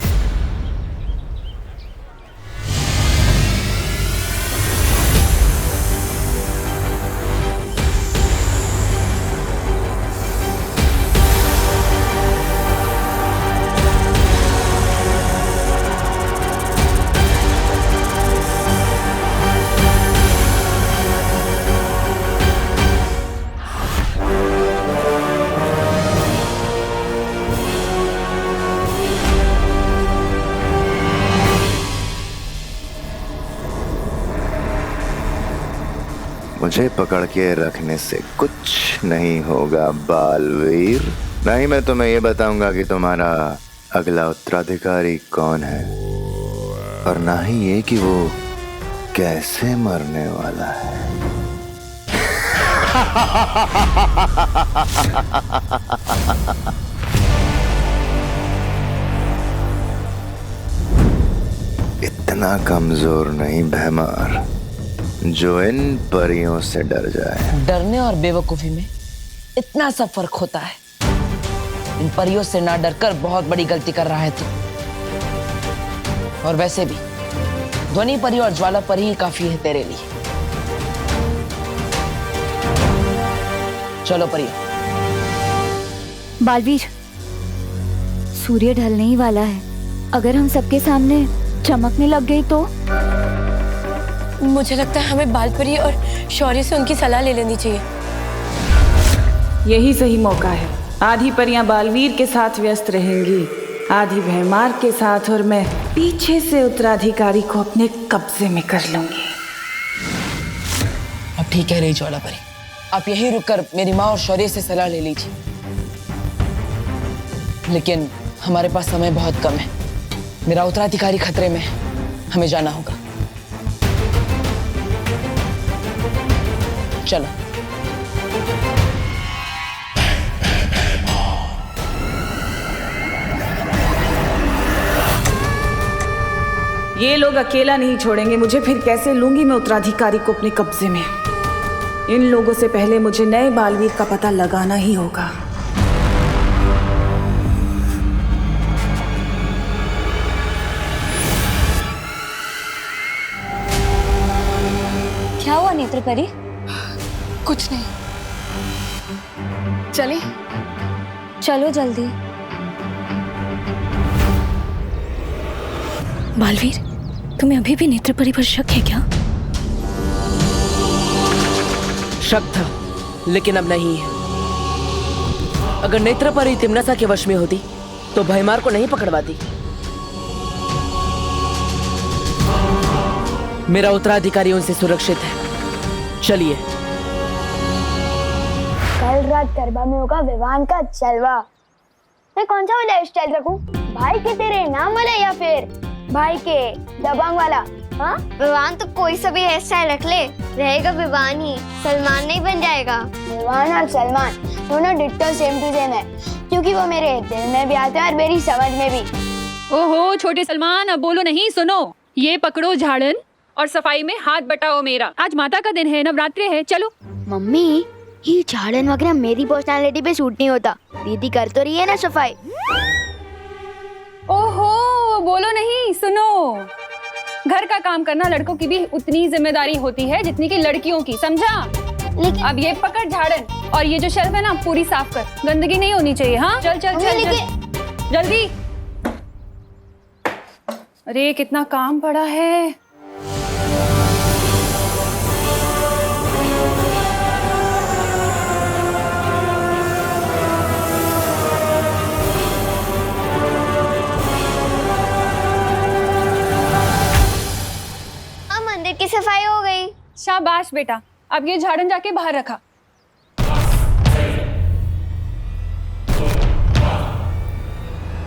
[SPEAKER 5] मुझे पकड़ के रखने से कुछ नहीं होगा बालवीर। नहीं, मैं तुम्हें ये बताऊंगा कि तुम्हारा अगला उत्तराधिकारी कौन है, और ना ही ये कि वो कैसे मरने वाला है। इतना कमजोर नहीं भैमार जो इन परियों से डर जाए।
[SPEAKER 14] डरने और बेवकूफी में इतना सा फर्क होता है। इन परियों से ना डरकर बहुत बड़ी गलती कर रहा है तू। और वैसे भी ध्वनि परी और ज्वाला परी ही काफी है तेरे लिए। चलो परियों।
[SPEAKER 2] बालवीर, सूर्य ढलने ही वाला है। अगर हम सबके सामने चमकने लग गई तो?
[SPEAKER 7] मुझे लगता है हमें बालपरी और शौर्य से उनकी सलाह ले लेनी चाहिए।
[SPEAKER 3] यही सही मौका है। आधी परियां बालवीर के साथ व्यस्त रहेंगी, आधी भैमार के साथ, और मैं पीछे से उत्तराधिकारी को अपने कब्जे में कर लूंगी।
[SPEAKER 14] अब ठीक है रही ज्वाला परी, आप यहीं रुककर मेरी माँ और शौर्य से सलाह ले लीजिए। लेकिन हमारे पास समय बहुत कम है। मेरा उत्तराधिकारी खतरे में है, हमें जाना होगा। चलो।
[SPEAKER 3] ये लोग अकेला नहीं छोड़ेंगे मुझे, फिर कैसे लूंगी मैं उत्तराधिकारी को अपने कब्जे में। इन लोगों से पहले मुझे नए बालवीर का पता लगाना ही होगा।
[SPEAKER 2] क्या हुआ नेत्रपरी?
[SPEAKER 9] कुछ नहीं, चले?
[SPEAKER 2] चलो जल्दी।
[SPEAKER 16] बालवीर, तुम्हें अभी भी नेत्रपरी पर शक है क्या?
[SPEAKER 14] शक था, लेकिन अब नहीं है। अगर नेत्रपरी तिम्नासा के वश में होती तो भयमार को नहीं पकड़वाती। मेरा उत्तराधिकारी उनसे सुरक्षित है। चलिए।
[SPEAKER 6] कल रात गरबा में होगा विवान का जलवा। मैं कौन सा वाला हेयर स्टाइल रखूं? भाई के तेरे नाम वाला या फिर भाई के दबंग वाला? हाँ?
[SPEAKER 19] विवान तो कोई सा भी हेयर स्टाइल रख ले, रहेगा विवान ही, सलमान नहीं बन जाएगा।
[SPEAKER 6] विवान और सलमान दोनों डिट्टो सेम टू सेम है, क्योंकि वो मेरे दिल में भी आते हैं और मेरी समझ में भी।
[SPEAKER 7] ओहो छोटे सलमान, अब बोलो नहीं, सुनो। ये पकड़ो झाड़न और सफाई में हाथ बटाओ मेरा। आज माता का दिन है, नवरात्रि है, चलो।
[SPEAKER 6] मम्मी, ये झाड़न वगैरह मेरी पर्सनालिटी पे सूट नहीं होता। दीदी कर तो रही है ना सफाई।
[SPEAKER 7] ओहो बोलो नहीं, सुनो। घर का काम करना लड़कों की भी उतनी जिम्मेदारी होती है जितनी कि लड़कियों की, समझा? अब ये पकड़ झाड़न और ये जो शेल्फ है ना पूरी साफ कर, गंदगी नहीं होनी चाहिए। हाँ चल चल चल, चल जल्दी। अरे कितना काम पड़ा है।
[SPEAKER 19] मंदिर की सफाई हो गई।
[SPEAKER 7] शाबाश बेटा, अब ये झाड़न जाके बाहर रखा।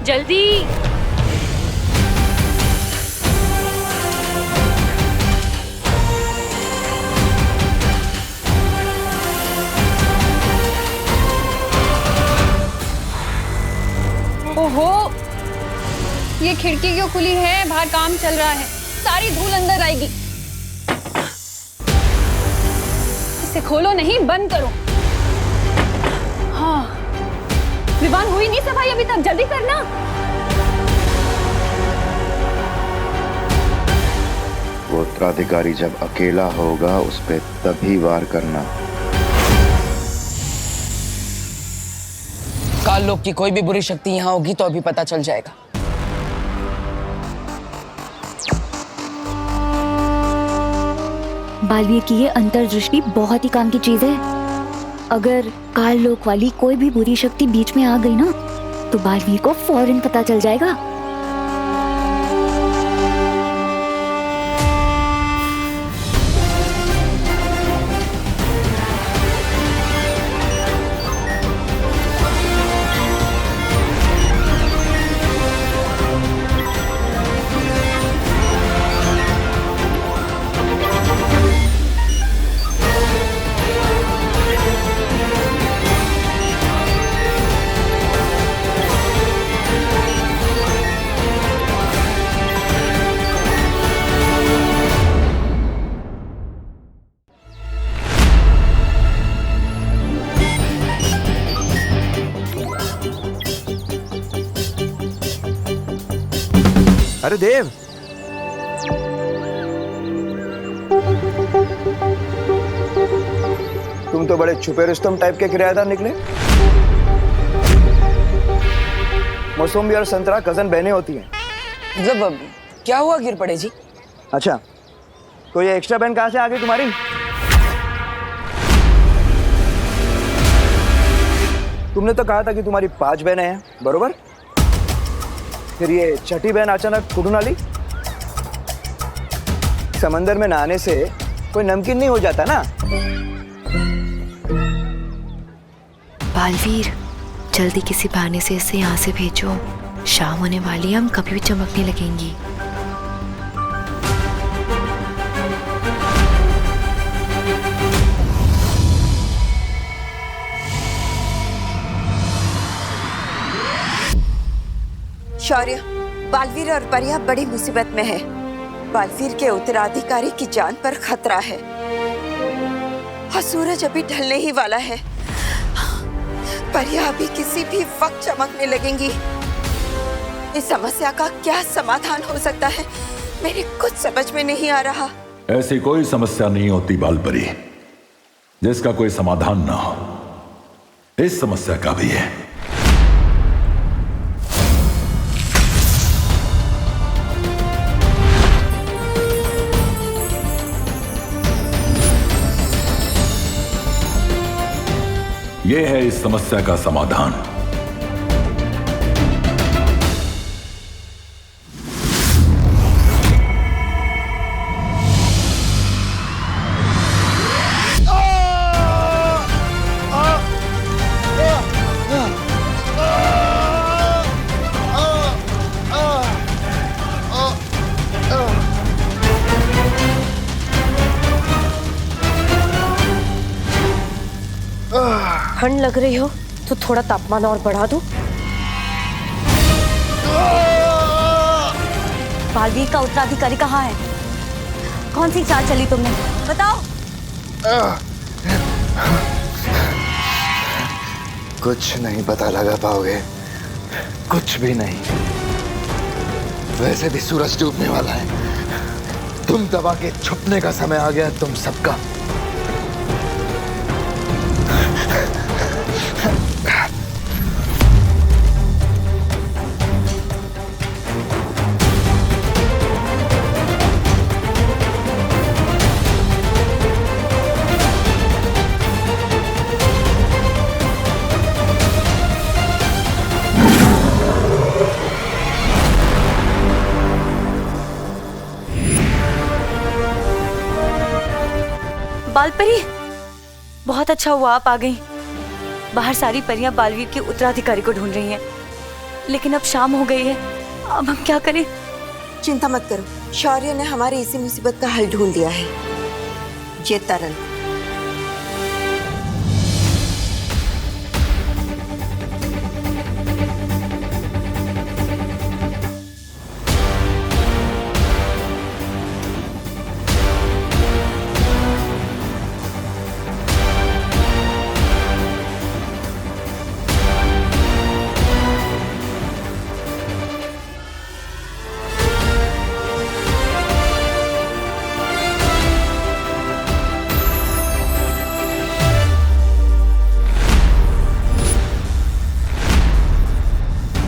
[SPEAKER 7] जल्दी। ओहो, ये खिड़की क्यों खुली है? बाहर काम चल रहा है, सारी धूल अंदर आएगी। इसे खोलो नहीं, बंद करो। हाँ, विवान हुई नहीं सफाई अभी तक, जल्दी करना।
[SPEAKER 5] वो उत्तराधिकारी जब अकेला होगा उस पे तभी वार करना।
[SPEAKER 14] काल लोक की कोई भी बुरी शक्ति यहाँ होगी तो अभी पता चल जाएगा।
[SPEAKER 2] बालवीर की ये अंतर्दृष्टि बहुत ही काम की चीज है। अगर काल लोक वाली कोई भी बुरी शक्ति बीच में आ गई ना तो बालवीर को फौरन पता चल जाएगा।
[SPEAKER 11] अरे देव, तुम तो बड़े छुपे रुस्तम टाइप के किराएदार निकले। मौसमी और संतरा कजन बहनें होती हैं।
[SPEAKER 14] मतलब क्या हुआ गिर पड़े जी?
[SPEAKER 11] अच्छा, तो ये एक्स्ट्रा बहन कहाँ से आ गई तुम्हारी? तुमने तो कहा था कि तुम्हारी 5 बहनें हैं, बरोबर? फिर ये छठी बहन अचानक कुठून आली? समंदर में नहाने से कोई नमकीन नहीं हो जाता ना।
[SPEAKER 16] बालवीर, जल्दी किसी बहाने से इसे यहाँ से भेजो। शाम होने वाली है, हम कभी भी चमकने लगेंगी।
[SPEAKER 20] शौर्य, बालवीर और परिया बड़ी मुसीबत में है। बालवीर के उत्तराधिकारी की जान पर खतरा है और सूरज अभी ढलने ही वाला है। परियां अभी किसी भी वक्त चमकने लगेंगी। इस समस्या का क्या समाधान हो सकता है, मेरे कुछ समझ में नहीं आ रहा।
[SPEAKER 18] ऐसी कोई समस्या नहीं होती बालपरी जिसका कोई समाधान ना हो। इस समस्या का भी है। यह है इस समस्या का समाधान।
[SPEAKER 16] ठंड लग रही हो तो थोड़ा तापमान और बढ़ा दूं?
[SPEAKER 2] बालवीर का उत्तराधिकारी कहाँ है? कौन सी चाल चली तुमने, बताओ।
[SPEAKER 5] कुछ नहीं पता लगा पाओगे, कुछ भी नहीं। वैसे भी सूरज डूबने वाला है। तुम दबा के छुपने का समय आ गया तुम सबका।
[SPEAKER 2] बालपरी, बहुत अच्छा हुआ आप आ गई। बाहर सारी परियां बालवीर के उत्तराधिकारी को ढूंढ रही हैं, लेकिन अब शाम हो गई है। अब हम क्या करें?
[SPEAKER 20] चिंता मत करो, शौर्य ने हमारी इसी मुसीबत का हल ढूंढ लिया है। ये तरल।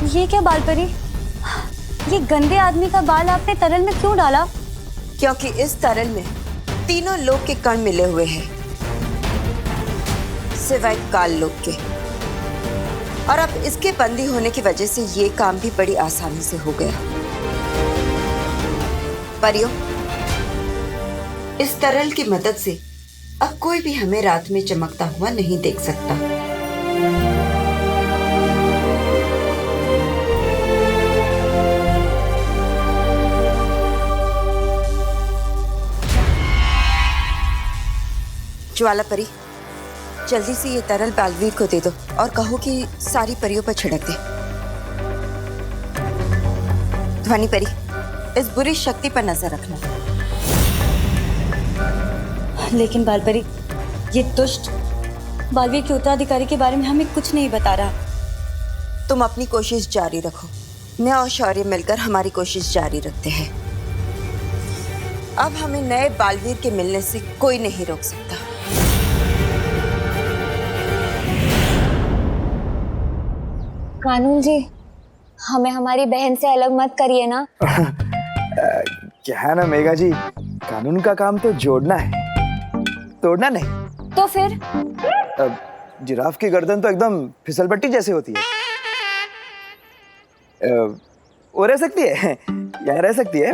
[SPEAKER 2] ये क्या बालपरी, ये गंदे आदमी का बाल आपने तरल में क्यों डाला?
[SPEAKER 20] क्योंकि इस तरल में तीनों लोक के कण मिले हुए हैं, सिवाय काल लोक के। और अब इसके बंदी होने की वजह से ये काम भी बड़ी आसानी से हो गया। परियों, इस तरल की मदद से अब कोई भी हमें रात में चमकता हुआ नहीं देख सकता। ज्वाला परी, जल्दी से ये तरल बालवीर को दे दो और कहो कि सारी परियों पर छिड़क दे। ध्वनि परी, इस बुरी शक्ति पर नजर रखना।
[SPEAKER 2] लेकिन बालपरी, ये दुष्ट बालवीर के उत्तराधिकारी के बारे में हमें कुछ नहीं बता रहा।
[SPEAKER 20] तुम अपनी कोशिश जारी रखो, मैं और शौर्य मिलकर हमारी कोशिश जारी रखते हैं। अब हमें नए बालवीर के मिलने से कोई नहीं रोक सकता।
[SPEAKER 2] कानून जी, हमें हमारी बहन से अलग मत करिए ना।
[SPEAKER 11] क्या है ना मेघा जी, कानून का काम तो जोड़ना है, तोड़ना नहीं।
[SPEAKER 2] तो फिर
[SPEAKER 11] जिराफ की गर्दन तो एकदम फिसलपट्टी जैसी होती है। वो रह सकती है, यहाँ रह सकती है,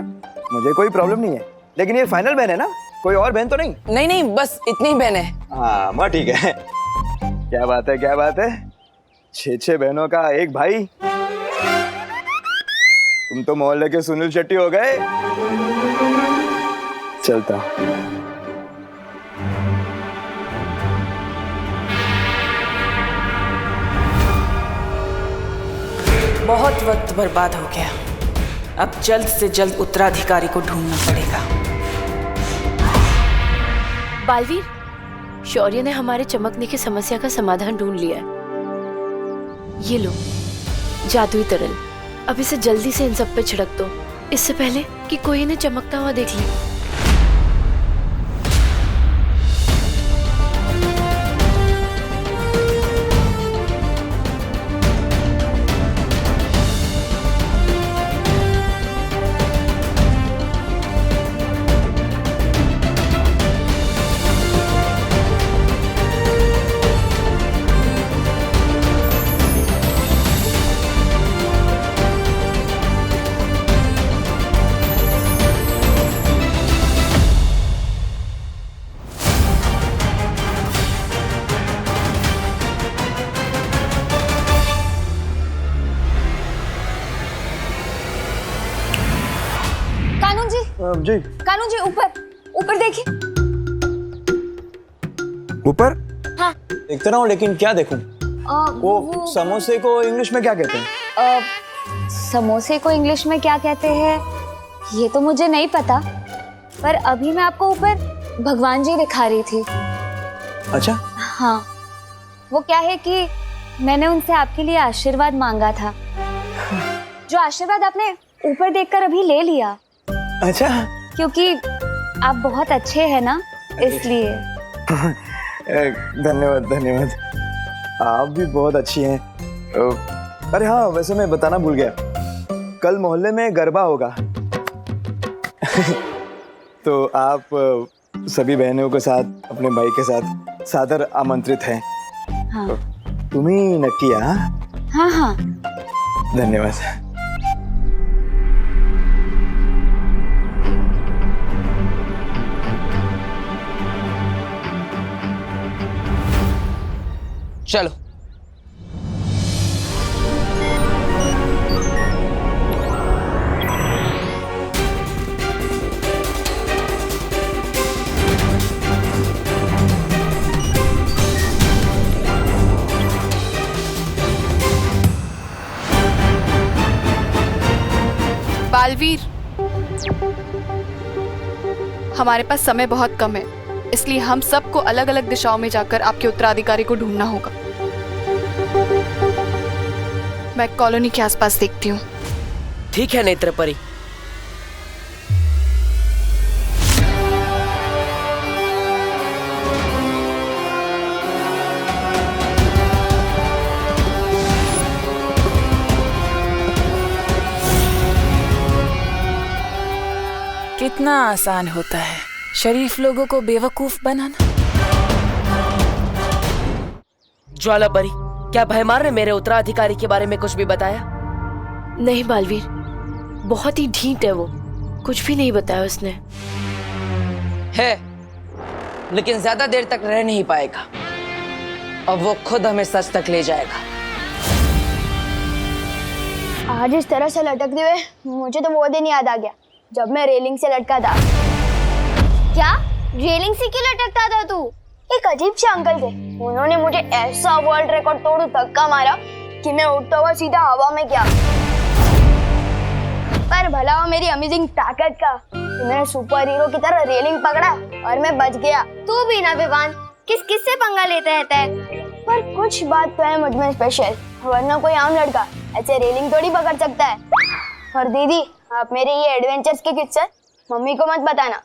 [SPEAKER 11] मुझे कोई प्रॉब्लम नहीं है। लेकिन ये फाइनल बहन है ना, कोई और बहन तो नहीं?
[SPEAKER 14] नहीं नहीं, बस इतनी ही बहन है।
[SPEAKER 11] हाँ माँ, ठीक है। क्या बात है, क्या बात है, 6 बहनों का एक भाई। तुम तो मोहल्ले के सुनील शेट्टी हो गए। चलता।
[SPEAKER 14] बहुत वक्त बर्बाद हो गया,
[SPEAKER 3] अब जल्द से जल्द उत्तराधिकारी को ढूंढना पड़ेगा।
[SPEAKER 21] बालवीर, शौर्य ने हमारे चमकने की समस्या का समाधान ढूंढ लिया है। ये लो जादुई तरल, अब इसे जल्दी से इन सब पे छिड़क दो, इससे पहले कि कोई इन्हें चमकता हुआ देख ले।
[SPEAKER 11] जी
[SPEAKER 2] कानू जी, ऊपर ऊपर देखिए।
[SPEAKER 11] ऊपर?
[SPEAKER 2] हाँ।
[SPEAKER 11] देखते रहो, लेकिन क्या देखूं? वो समोसे को इंग्लिश में क्या कहते हैं?
[SPEAKER 2] समोसे को इंग्लिश में क्या कहते हैं ये तो मुझे नहीं पता, पर अभी मैं आपको ऊपर भगवान जी दिखा रही थी।
[SPEAKER 11] अच्छा।
[SPEAKER 2] हाँ, वो क्या है कि मैंने उनसे आपके लिए आशीर्वाद मांगा था, जो आशीर्वाद आपने ऊपर देखकर अभी ले लिया।
[SPEAKER 11] अच्छा।
[SPEAKER 2] क्योंकि आप बहुत अच्छे हैं ना, इसलिए।
[SPEAKER 11] धन्यवाद धन्यवाद, आप भी बहुत अच्छी हैं। अरे हाँ, वैसे मैं बताना भूल गया, कल मोहल्ले में गरबा होगा। तो आप सभी बहनों के साथ, अपने भाई के साथ सादर आमंत्रित हैं।
[SPEAKER 2] हाँ।
[SPEAKER 11] तुम ही नक्की?
[SPEAKER 2] हाँ हाँ।
[SPEAKER 11] धन्यवाद।
[SPEAKER 14] चलो।
[SPEAKER 9] बालवीर, हमारे पास समय बहुत कम है, इसलिए हम सबको अलग अलग दिशाओं में जाकर आपके उत्तराधिकारी को ढूंढना होगा। मैं कॉलोनी के आसपास देखती हूँ।
[SPEAKER 12] ठीक है नेत्र परी।
[SPEAKER 3] कितना आसान होता है शरीफ लोगों को बेवकूफ बनाना।
[SPEAKER 21] ज्वाला परी, क्या भयमार ने मेरे उत्तराधिकारी के बारे में कुछ भी बताया? नहीं बालवीर, बहुत ही ढीठ है वो, कुछ भी नहीं बताया उसने।
[SPEAKER 14] है, लेकिन ज्यादा देर तक रह नहीं पाएगा, अब वो खुद हमें सच तक ले जाएगा।
[SPEAKER 6] आज इस तरह से लटकते हुए मुझे तो वो दिन याद आ गया जब मैं रेलिंग से लटका था। क्या? रेलिंग से क्यों लटकता था तू? एक अजीब से अंकल थे, उन्होंने मुझे ऐसा वर्ल्ड रिकॉर्ड तोड़ धक्का मारा कि मैं उड़ता हुआ सीधा हवा में गया। पर भला हो मेरी अमेजिंग ताकत का कि मैंने सुपर हीरो की तरह रेलिंग पकड़ा और मैं बच गया।
[SPEAKER 19] तू भी ना विवान, किस किस से पंगा लेता रहता है?
[SPEAKER 6] पर कुछ बात तो है मुझ में स्पेशल, वरना कोई आम लड़का ऐसे रेलिंग थोड़ी पकड़ सकता है। और दीदी, आप मेरे ये एडवेंचर्स के किस्से मम्मी को मत बताना।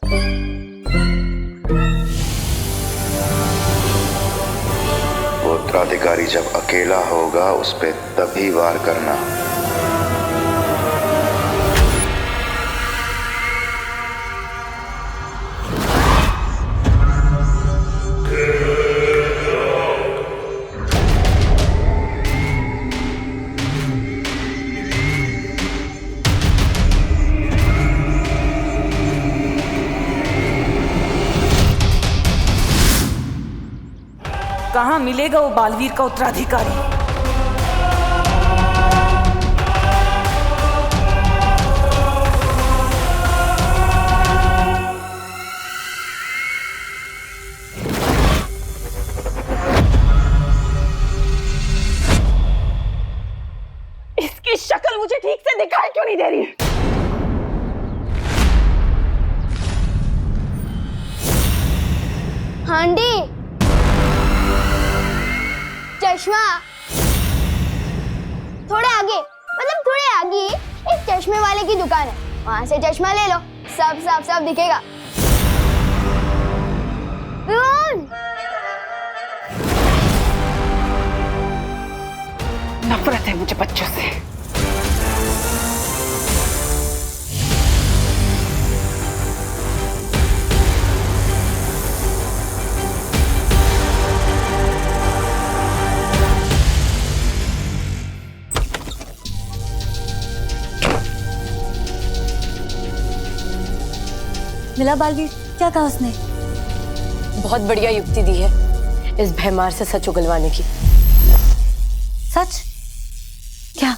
[SPEAKER 5] वो उत्तराधिकारी जब अकेला होगा उस पे तभी वार करना।
[SPEAKER 3] कहाँ मिलेगा वो बालवीर का उत्तराधिकारी?
[SPEAKER 4] इसकी शक्ल मुझे ठीक से दिखाई क्यों नहीं दे रही है?
[SPEAKER 6] हांडी, चश्मा। थोड़े आगे, मतलब थोड़े आगे एक चश्मे वाले की दुकान है, वहां से चश्मा ले लो, सब साफ साफ दिखेगा।
[SPEAKER 4] नफरत है मुझे बच्चों से।
[SPEAKER 2] मिला बालवीर, क्या कहा उसने?
[SPEAKER 21] बहुत बढ़िया युक्ति दी है इस भैमार से सच उगलवाने की।
[SPEAKER 2] सच? क्या?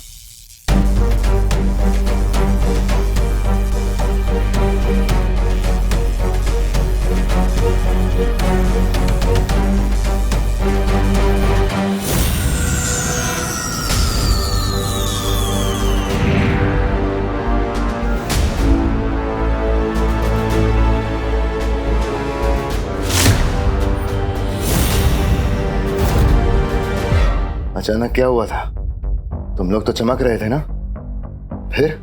[SPEAKER 5] अचानक क्या हुआ था? तुम लोग तो चमक रहे थे ना, फिर?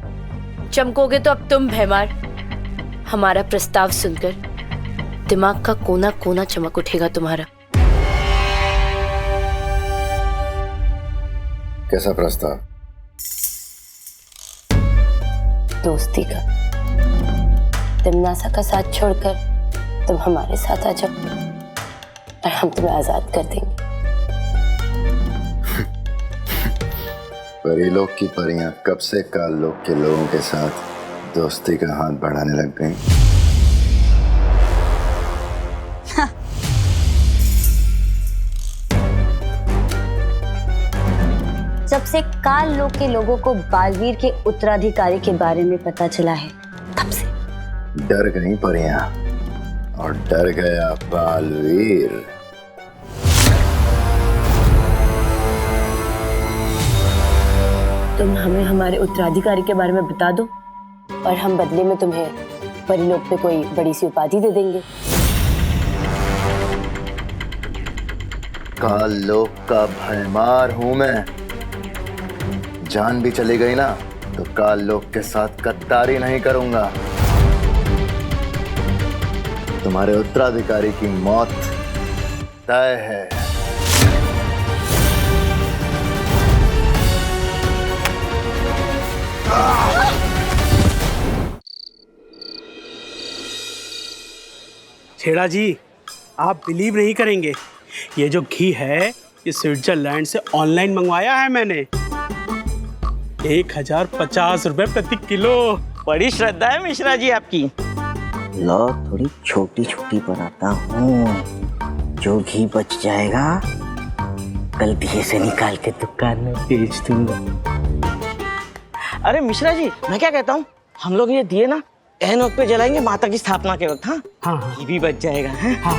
[SPEAKER 21] चमकोगे तो अब तुम भैमार। हमारा प्रस्ताव सुनकर दिमाग का कोना कोना चमक उठेगा तुम्हारा।
[SPEAKER 5] कैसा प्रस्ताव?
[SPEAKER 21] दोस्ती का। तिमनासा का साथ छोड़कर तुम हमारे साथ आ जाओ और हम तुम्हें आजाद कर देंगे।
[SPEAKER 5] परीलोक की परियां कब से काललोक के लोगों के साथ दोस्ती का हाथ बढ़ाने लग गईं?
[SPEAKER 2] जब से काललोक के लोगों को बालवीर के उत्तराधिकारी के बारे में पता चला है, तब से
[SPEAKER 5] डर गई परियां और डर गया बालवीर।
[SPEAKER 21] तुम हमें हमारे उत्तराधिकारी के बारे में बता दो और हम बदले में तुम्हें परिलोक पे कोई बड़ी सी उपाधि दे देंगे।
[SPEAKER 5] काललोक का भैमार हूं मैं। जान भी चली गई ना तो काललोक के साथ गद्दारी नहीं करूंगा। तुम्हारे उत्तराधिकारी की मौत तय है।
[SPEAKER 13] छेड़ा जी, आप बिलीव नहीं करेंगे, ये जो घी है ये स्विट्जरलैंड से ऑनलाइन मंगवाया है मैंने। 1050 रुपए प्रति किलो।
[SPEAKER 12] बड़ी श्रद्धा है मिश्रा जी आपकी।
[SPEAKER 8] लो थोड़ी छोटी छोटी बनाता हूँ, जो घी बच जाएगा कल दिए से निकाल के दुकान में बेच दूंगा।
[SPEAKER 12] अरे मिश्रा जी, मैं क्या कहता हूँ, हम लोग ये दिए ना एन वक्त पे जलाएंगे माता की स्थापना के वक्त। हाँ हाँ, घी भी बच जाएगा। है? हाँ।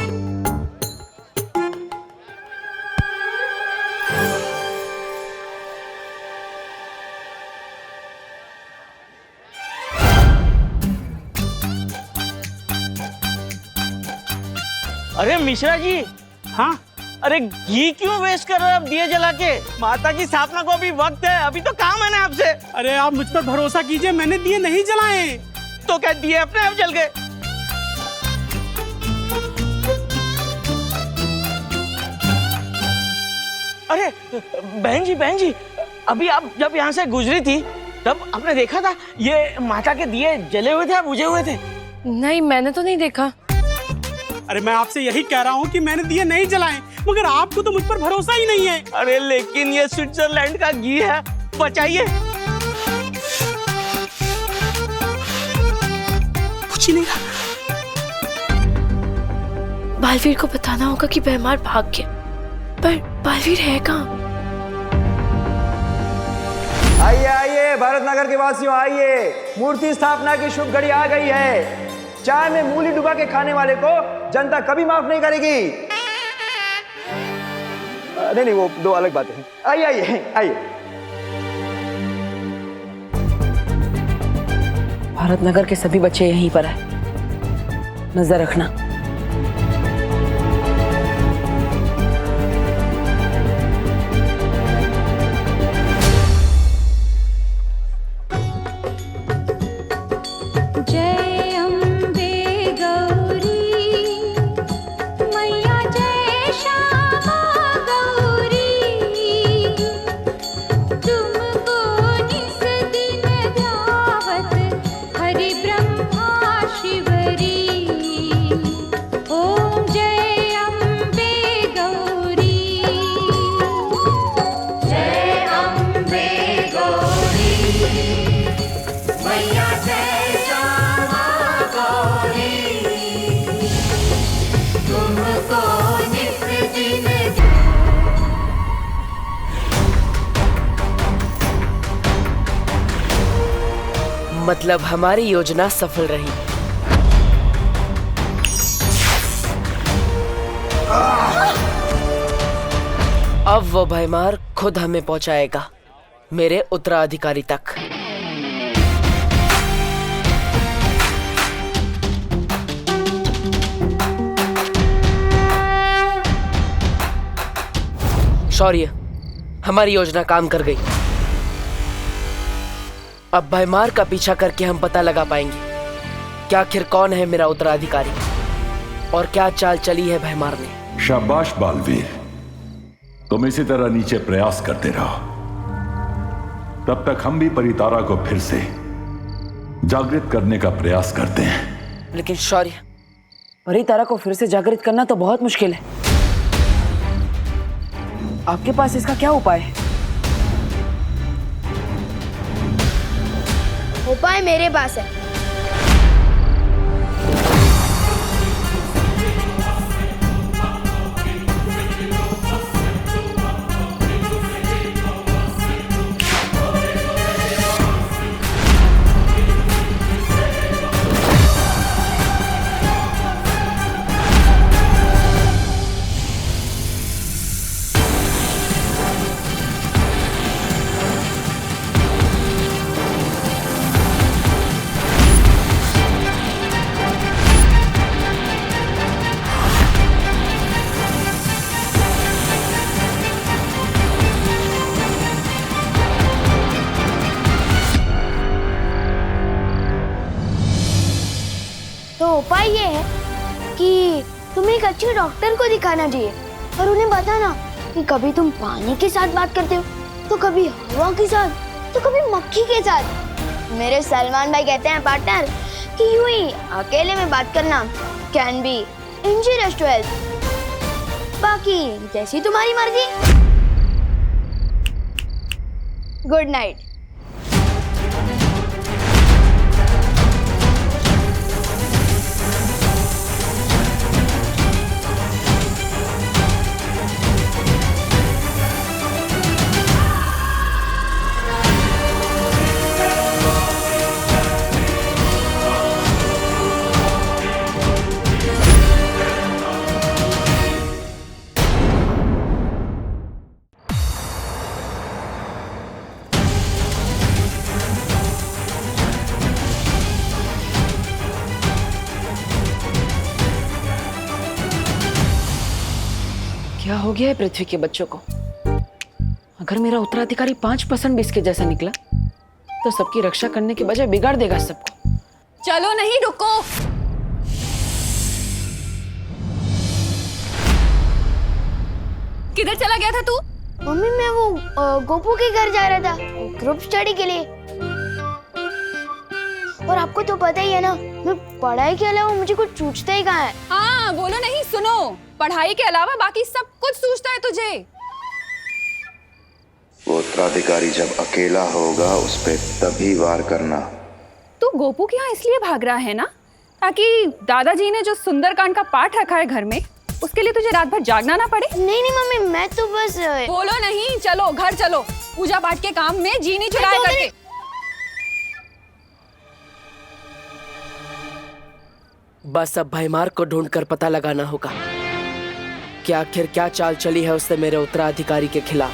[SPEAKER 12] अरे मिश्रा जी।
[SPEAKER 13] हाँ?
[SPEAKER 12] अरे घी क्यों वेस्ट कर रहे हो आप दिए जला के? माता की स्थापना को अभी वक्त है, अभी तो काम है ना आपसे।
[SPEAKER 13] अरे आप मुझ पर भरोसा कीजिए, मैंने दिए नहीं जलाए।
[SPEAKER 12] तो क्या दिए अपने आप जल गए? अरे बहन जी, अभी आप जब यहाँ से गुजरी थी तब आपने देखा था ये माता के दिए जले हुए थे या बुझे हुए थे?
[SPEAKER 21] नहीं, मैंने तो नहीं देखा।
[SPEAKER 13] अरे मैं आपसे यही कह रहा हूँ कि मैंने दिए नहीं जलाए, मगर आपको तो मुझ पर भरोसा ही नहीं है।
[SPEAKER 12] अरे लेकिन ये स्विट्जरलैंड का घी है, बचाइए।
[SPEAKER 13] कुछ ही नहीं।
[SPEAKER 21] बालवीर को बताना होगा कि भैमार भाग गया, पर बालवीर है कहाँ?
[SPEAKER 11] आइए आइए भारत नगर के वासियों, आइए, मूर्ति स्थापना की शुभ घड़ी आ गई है। चाय में मूली डुबा के खाने वाले को जनता कभी माफ नहीं करेगी। नहीं, वो दो अलग बातें हैं। आइए आइए आइए।
[SPEAKER 14] भारत नगर के सभी बच्चे यहीं पर हैं, नजर रखना।
[SPEAKER 21] मतलब हमारी योजना सफल रही। अब वो भयमार खुद हमें पहुंचाएगा मेरे उत्तराधिकारी तक। शौर्य, हमारी योजना काम कर गई। अब भयमार का पीछा करके हम पता लगा पाएंगे कि आखिर कौन है मेरा उत्तराधिकारी और क्या चाल चली है भयमार ने।
[SPEAKER 18] शाबाश बालवीर, तुम इसी तरह नीचे प्रयास करते रहो। तब तक हम भी परितारा को फिर से जागृत करने का प्रयास करते हैं।
[SPEAKER 14] लेकिन शौर्य, परितारा को फिर से जागृत करना तो बहुत मुश्किल है। आपके पास इसका क्या उपाय है?
[SPEAKER 6] उपाय मेरे पास है। तो उपाय ये है कि तुम्हें एक अच्छे डॉक्टर को दिखाना चाहिए और उन्हें बताना कि कभी तुम पानी के साथ बात करते हो, तो कभी हवा के साथ, तो कभी मक्खी के साथ। मेरे सलमान भाई कहते हैं पार्टनर कि यूं ही अकेले में बात करना can be injurious to health. बाकी जैसी तुम्हारी मर्जी। Good night.
[SPEAKER 14] क्या हो गया है पृथ्वी के बच्चों को? अगर मेरा उत्तराधिकारी 5% भी इसके जैसा निकला तो सबकी रक्षा करने के बजाय बिगाड़ देगा सबको।
[SPEAKER 7] चलो नहीं, रुको। किधर चला गया था तू?
[SPEAKER 6] मम्मी, मैं वो गोपू के घर जा रहा था ग्रुप स्टडी के लिए। और आपको तो पता ही है ना, मैं पढ़ाई के अलावा मुझे कुछ सूझता ही कहाँ है।
[SPEAKER 7] हाँ, बोलो नहीं, सुनो। पढ़ाई के अलावा बाकी सब कुछ सूझता है तुझे।
[SPEAKER 5] वो उत्तराधिकारी जब अकेला होगा उस पे तभी वार करना।
[SPEAKER 7] तू गोपू के यहाँ इसलिए भाग रहा है ना, ताकि दादाजी ने जो सुंदरकांड का पाठ रखा है घर में, उसके लिए तुझे रात भर जागना ना पड़े।
[SPEAKER 6] नहीं नहीं मम्मी, मैं तो बस।
[SPEAKER 7] बोलो नहीं, चलो घर चलो। पूजा पाठ के काम में जी नहीं चुराया करके।
[SPEAKER 21] बस अब भयमार को ढूंढकर पता लगाना होगा कि आखिर क्या चाल चली है उससे मेरे उत्तराधिकारी के खिलाफ।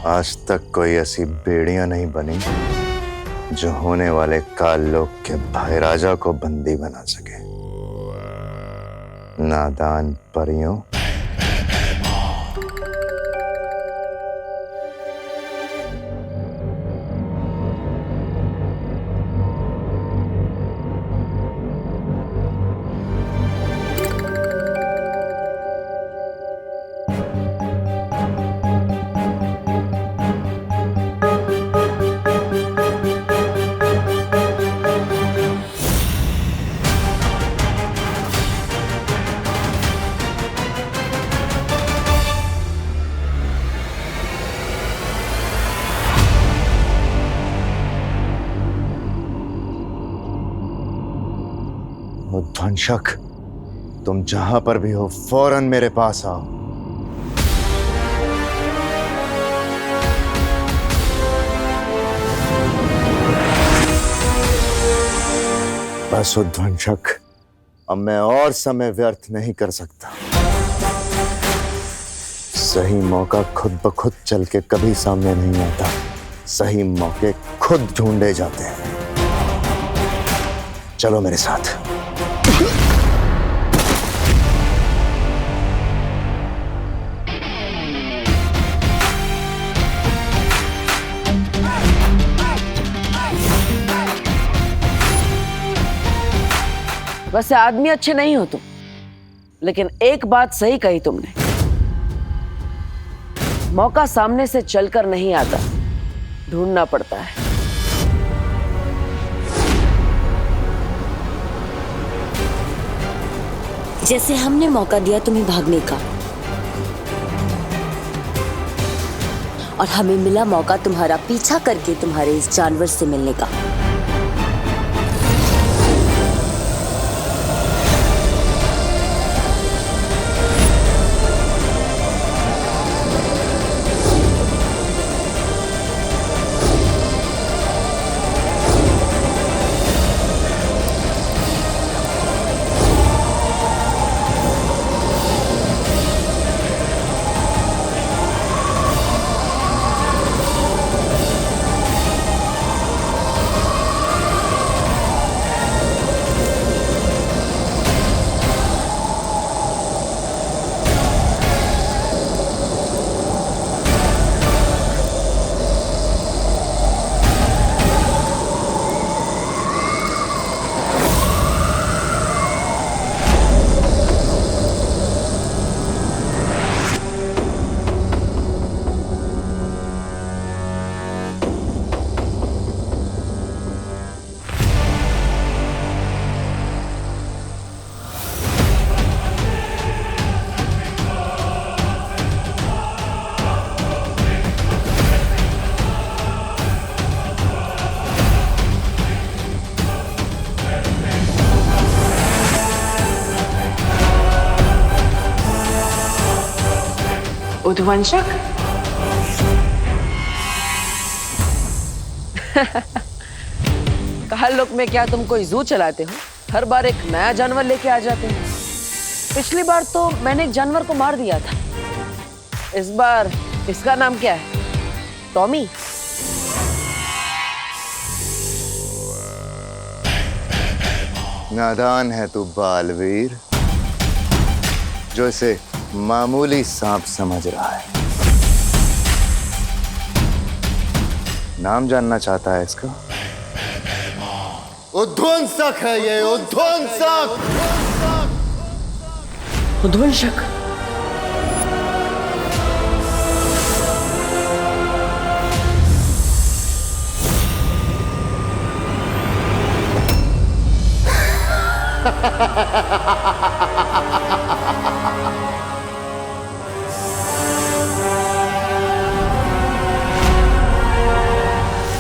[SPEAKER 5] आज तक कोई ऐसी बेड़ियां नहीं बनी जो होने वाले काल लोक के भाई राजा को बंदी बना सके। नादान परियों, ध्वंसक, तुम जहां पर भी हो फौरन मेरे पास आओ। बस उध्वंसक, अब मैं और समय व्यर्थ नहीं कर सकता। सही मौका खुद ब खुद चल के कभी सामने नहीं आता, सही मौके खुद ढूंढे जाते हैं। चलो मेरे साथ।
[SPEAKER 14] वैसे आदमी अच्छे नहीं हो तुम, लेकिन एक बात सही कही तुमने, मौका सामने से चलकर नहीं आता, ढूंढना पड़ता है।
[SPEAKER 1] जैसे हमने मौका दिया तुम्हें भागने का, और हमें मिला मौका तुम्हारा पीछा करके तुम्हारे इस जानवर से मिलने का।
[SPEAKER 14] उध्वंसक? काल लोक में क्या तुम कोई जू चलाते हो? हर बार एक नया जानवर लेके आ जाते हो। पिछली बार तो मैंने एक जानवर को मार दिया था, इस बार इसका नाम क्या है? टॉमी?
[SPEAKER 5] नादान है तू बालवीर, जो इसे मामूली सांप समझ रहा है। नाम जानना चाहता है इसका? उध्वंसक है ये, उध्वंसक।
[SPEAKER 14] उध्वंसक?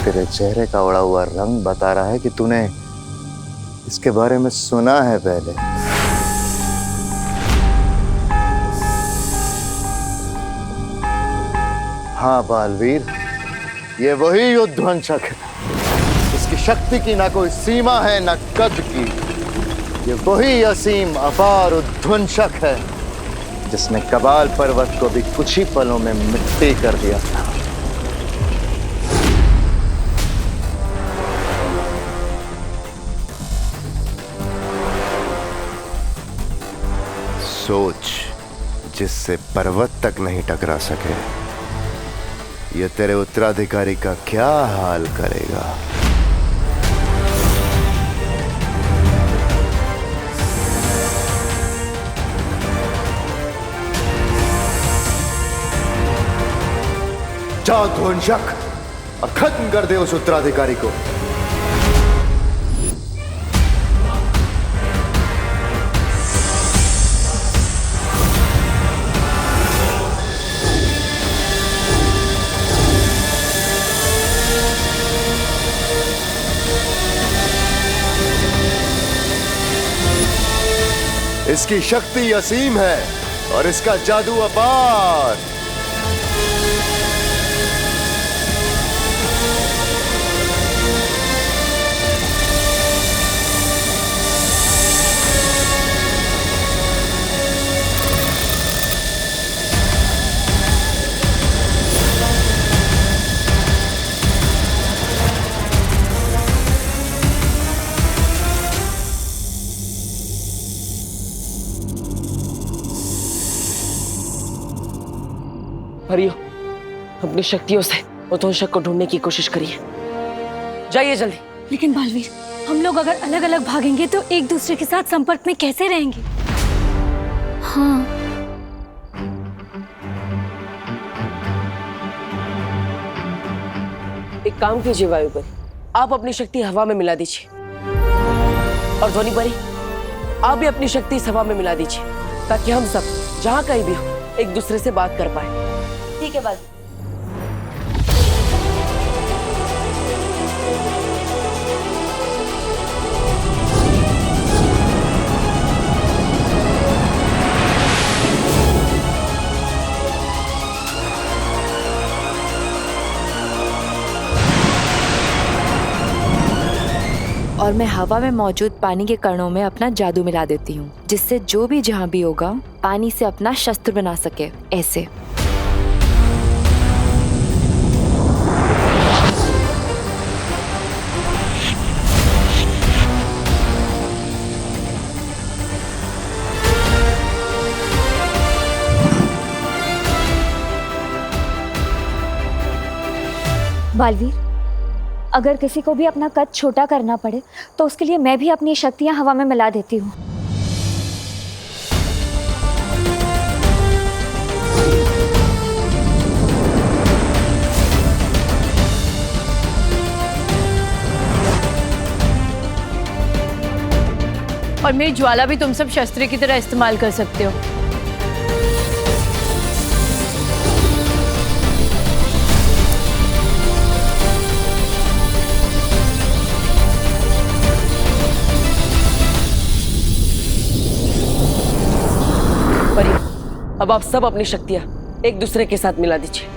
[SPEAKER 5] तेरे चेहरे का उड़ा हुआ रंग बता रहा है कि तूने इसके बारे में सुना है पहले। हाँ बालवीर, ये वही उध्वंसक है। इसकी शक्ति की ना कोई सीमा है ना कद की। ये वही असीम अपार उध्वंसक है जिसने कबाल पर्वत को भी कुछ ही पलों में मिट्टी कर दिया था। सोच, जिससे पर्वत तक नहीं टकरा सके, ये तेरे उत्तराधिकारी का क्या हाल करेगा। जा ध्वंसक और खत्म कर दे उस उत्तराधिकारी को। इसकी शक्ति असीम है और इसका जादू अपार।
[SPEAKER 14] परियो, अपनी शक्तियों से उद्वंशक को ढूंढने की कोशिश करिए। जाइए जल्दी।
[SPEAKER 16] लेकिन बालवीर, हम लोग अगर अलग अलग भागेंगे तो एक दूसरे के साथ संपर्क में कैसे रहेंगे? हाँ,
[SPEAKER 14] एक काम कीजिए वायु परी, आप अपनी शक्ति हवा में मिला दीजिए, और ध्वनि परी आप भी अपनी शक्ति इस हवा में मिला दीजिए, ताकि हम सब जहाँ कहीं भी हो एक दूसरे से बात कर पाए।
[SPEAKER 20] ठीक है बालवीर।
[SPEAKER 21] और मैं हवा में मौजूद पानी के कणों में अपना जादू मिला देती हूँ, जिससे जो भी जहाँ भी होगा पानी से अपना शस्त्र बना सके। ऐसे
[SPEAKER 2] बालवीर, अगर किसी को भी अपना कद छोटा करना पड़े तो उसके लिए मैं भी अपनी शक्तियां हवा में मिला देती हूँ।
[SPEAKER 21] और मेरी ज्वाला भी तुम सब शस्त्र की तरह इस्तेमाल कर सकते हो।
[SPEAKER 14] अब आप सब अपनी शक्तियां एक दूसरे के साथ मिला दीजिए।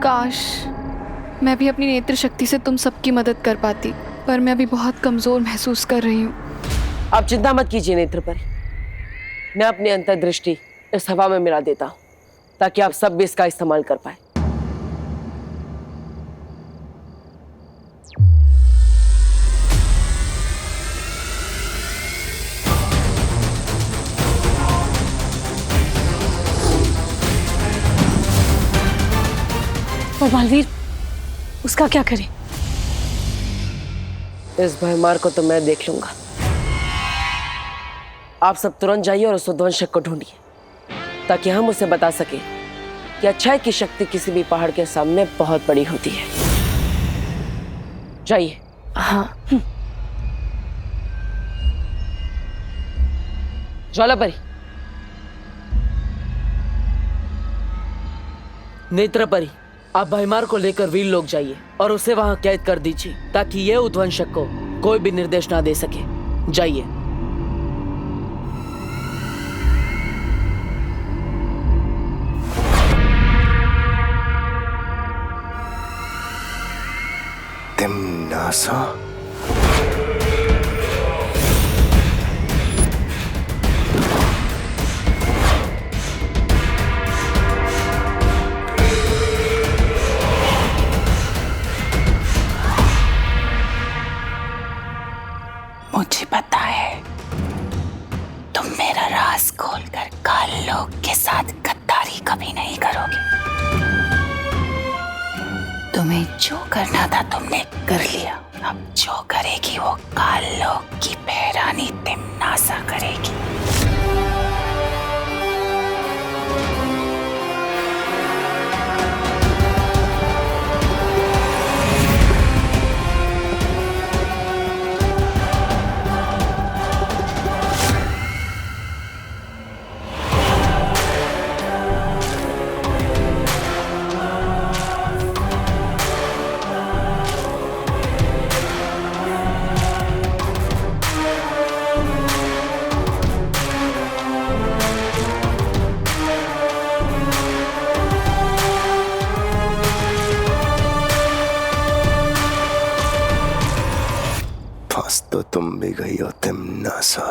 [SPEAKER 9] काश मैं भी अपनी नेत्र शक्ति से तुम सबकी मदद कर पाती, पर मैं अभी बहुत कमजोर महसूस कर रही हूँ।
[SPEAKER 14] आप चिंता मत कीजिए नेत्र परी, मैं अपनी अंतर्दृष्टि इस हवा में मिला देता हूँ, ताकि आप सब भी इसका इस्तेमाल कर पाए।
[SPEAKER 16] और बालवीर, उसका क्या करें?
[SPEAKER 14] इस भयमार को तो मैं देख लूंगा। आप सब तुरंत जाइए और उस उद्वंशक को ढूंढिए, ताकि हम उसे बता सके कि अच्छाई की शक्ति किसी भी पहाड़ के सामने बहुत बड़ी होती है। जाइए।
[SPEAKER 21] हाँ।
[SPEAKER 14] ज्वाला परी, नेत्र परी, आप भयमार को लेकर वीर लोग जाइए और उसे वहां कैद कर दीजिए, ताकि ये उद्वंशक को कोई भी निर्देश ना दे सके। जाइए।
[SPEAKER 5] तिम्नासा,
[SPEAKER 4] मुझे पता है तुम मेरा राज खोलकर काल लोक के साथ गद्दारी कभी नहीं करोगे। तुम्हें जो करना था तुमने कर लिया, अब जो करेगी वो काल लोक की बहरानी तिम्नासा करेगी।
[SPEAKER 10] फंस तो तुम भी गई हो तिमनासा।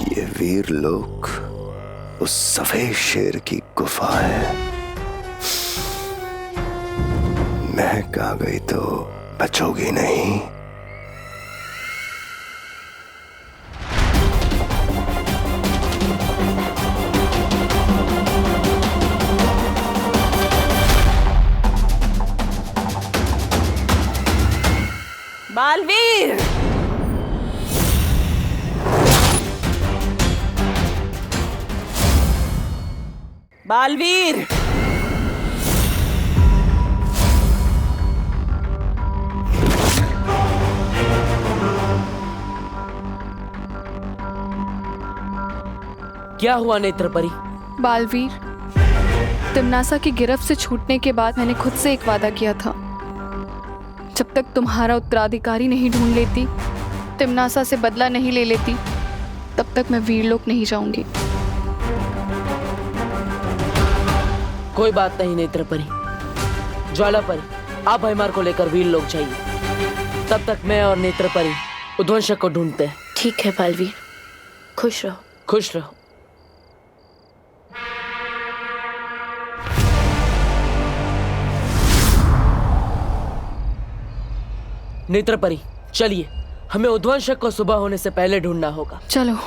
[SPEAKER 10] ये वीर लोक उस सफेद शेर की गुफा है। महक आ गई तो बचोगी नहीं।
[SPEAKER 4] बालवीर, बालवीर,
[SPEAKER 14] क्या हुआ नेत्र परी?
[SPEAKER 9] बालवीर, तिमनासा की गिरफ्त से छूटने के बाद मैंने खुद से एक वादा किया था, जब तक तुम्हारा उत्तराधिकारी नहीं ढूंढ लेती, तिमनासा से बदला नहीं ले लेती, तब तक मैं वीरलोक नहीं जाऊंगी।
[SPEAKER 14] कोई बात नहीं नेत्र परी। ज्वाला परी, आप भयमार को लेकर वीरलोक जाइए। तब तक मैं और नेत्र परी उद्वंशक को ढूंढते हैं।
[SPEAKER 21] ठीक है बालवीर, खुश रहो।
[SPEAKER 14] खुश रहो। नेत्र परी, चलिए, हमें उद्वंशक को सुबह होने से पहले ढूंढना होगा।
[SPEAKER 9] चलो।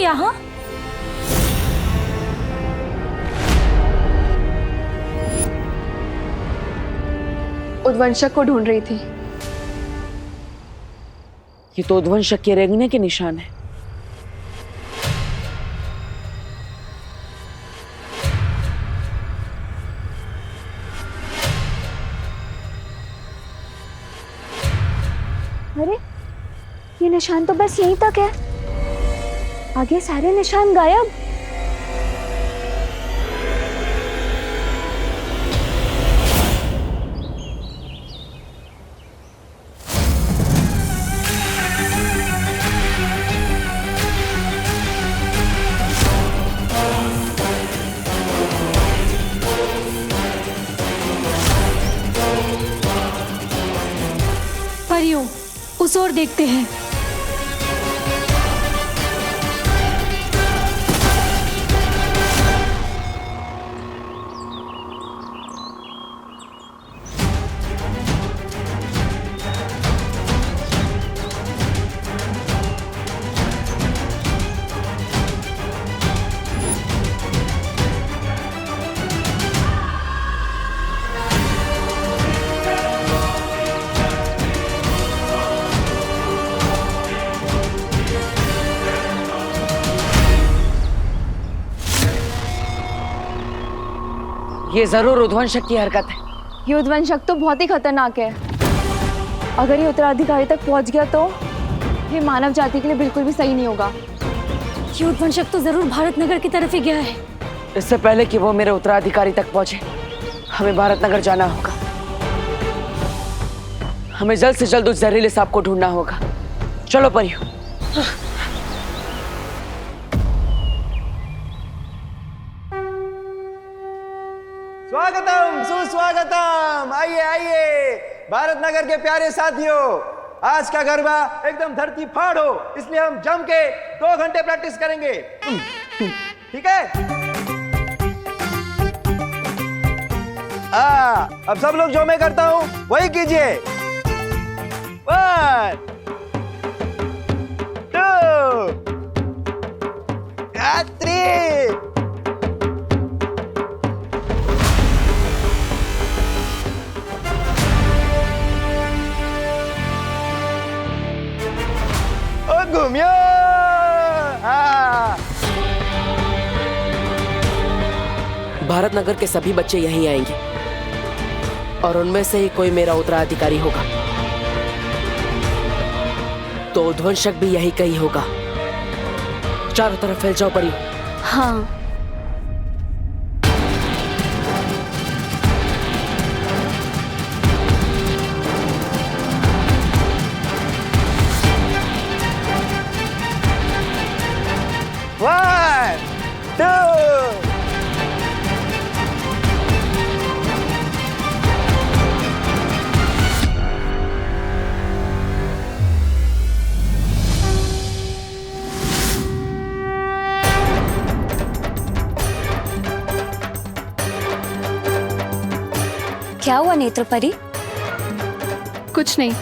[SPEAKER 2] यहाँ?
[SPEAKER 9] उद्वंशक को ढूंढ रही थी।
[SPEAKER 14] ये तो उद्वंशक के रेंगने के निशान है।
[SPEAKER 2] अरे, ये निशान तो बस यहीं तक है, आगे सारे निशान गायब।
[SPEAKER 16] परियों, उस ओर देखते हैं।
[SPEAKER 14] ये जरूर उद्वंशक की हरकत है।
[SPEAKER 2] ये उद्वंशक तो बहुत ही खतरनाक है। अगर ये उत्तराधिकारी तक पहुंच गया तो ये मानव जाति के लिए बिल्कुल भी सही नहीं होगा।
[SPEAKER 16] ये उद्वंशक तो जरूर भारत नगर की तरफ ही गया है।
[SPEAKER 14] इससे पहले कि वो मेरे उत्तराधिकारी तक पहुंचे, हमें भारत नगर जाना होगा। हमें जल्द से जल्द उस जहरीले सांप को ढूंढना होगा। चलो परियों।
[SPEAKER 11] स्वागतम, सुस्वागतम। आइए आइए भारत नगर के प्यारे साथियों, आज का गरबा एकदम धरती फाड़ हो, इसलिए हम जम के 2 घंटे प्रैक्टिस करेंगे। ठीक है? अब सब लोग जो मैं करता हूँ वही कीजिए। 1 2 3। घूमियो।
[SPEAKER 14] भारत नगर के सभी बच्चे यहीं आएंगे और उनमें से ही कोई मेरा उत्तराधिकारी होगा। तो ध्वंसक भी यही कहीं होगा। चारों तरफ फैल जाओ परी।
[SPEAKER 2] हाँ।
[SPEAKER 11] One, two।
[SPEAKER 2] क्या हुआ नेत्रपरी?
[SPEAKER 9] कुछ नहीं,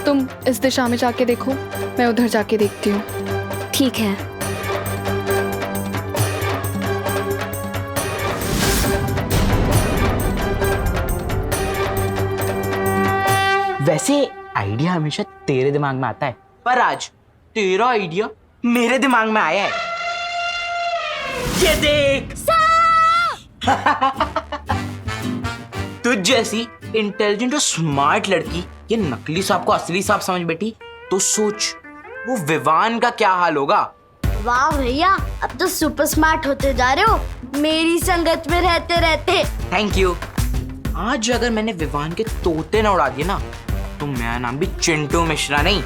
[SPEAKER 9] तुम इस दिशा में जाके देखो, मैं उधर जाके देखती हूँ।
[SPEAKER 2] ठीक है।
[SPEAKER 12] वैसे आइडिया हमेशा तेरे दिमाग में आता है, पर आज तेरा आइडिया मेरे दिमाग में आया है। ये देख। तुझ जैसी इंटेलिजेंट और स्मार्ट लड़की ये नकली सांप को असली सांप समझ बैठी तो सोच वो विवान का क्या हाल होगा।
[SPEAKER 6] वाह भैया, अब तो सुपर स्मार्ट होते जा रहे हो मेरी संगत में रहते रहते।
[SPEAKER 12] Thank you. आज अगर मैंने विवान के तोते ना उड़ा दिए ना तो मेरा नाम भी चिंटू मिश्रा नहीं।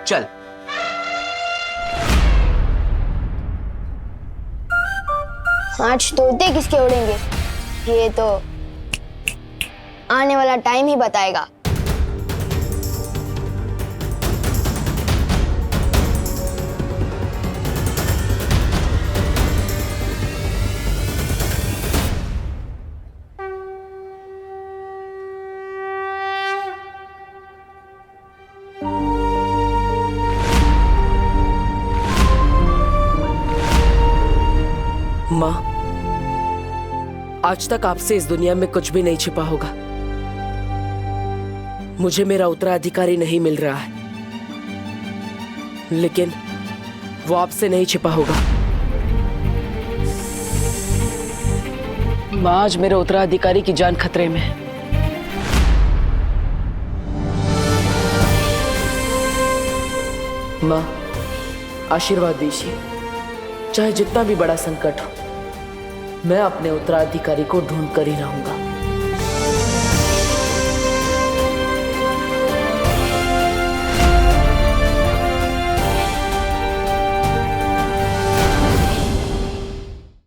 [SPEAKER 12] चल।
[SPEAKER 19] आज तोते किसके उड़ेंगे ये तो आने वाला टाइम ही बताएगा।
[SPEAKER 14] माँ, आज तक आपसे इस दुनिया में कुछ भी नहीं छिपा होगा। मुझे मेरा उत्तराधिकारी नहीं मिल रहा है, लेकिन वो आपसे नहीं छिपा होगा। माँ, आज मेरे उत्तराधिकारी की जान खतरे में है। माँ, आशीर्वाद दीजिए। चाहे जितना भी बड़ा संकट हो, मैं अपने उत्तराधिकारी को ढूंढ कर ही रहूंगा।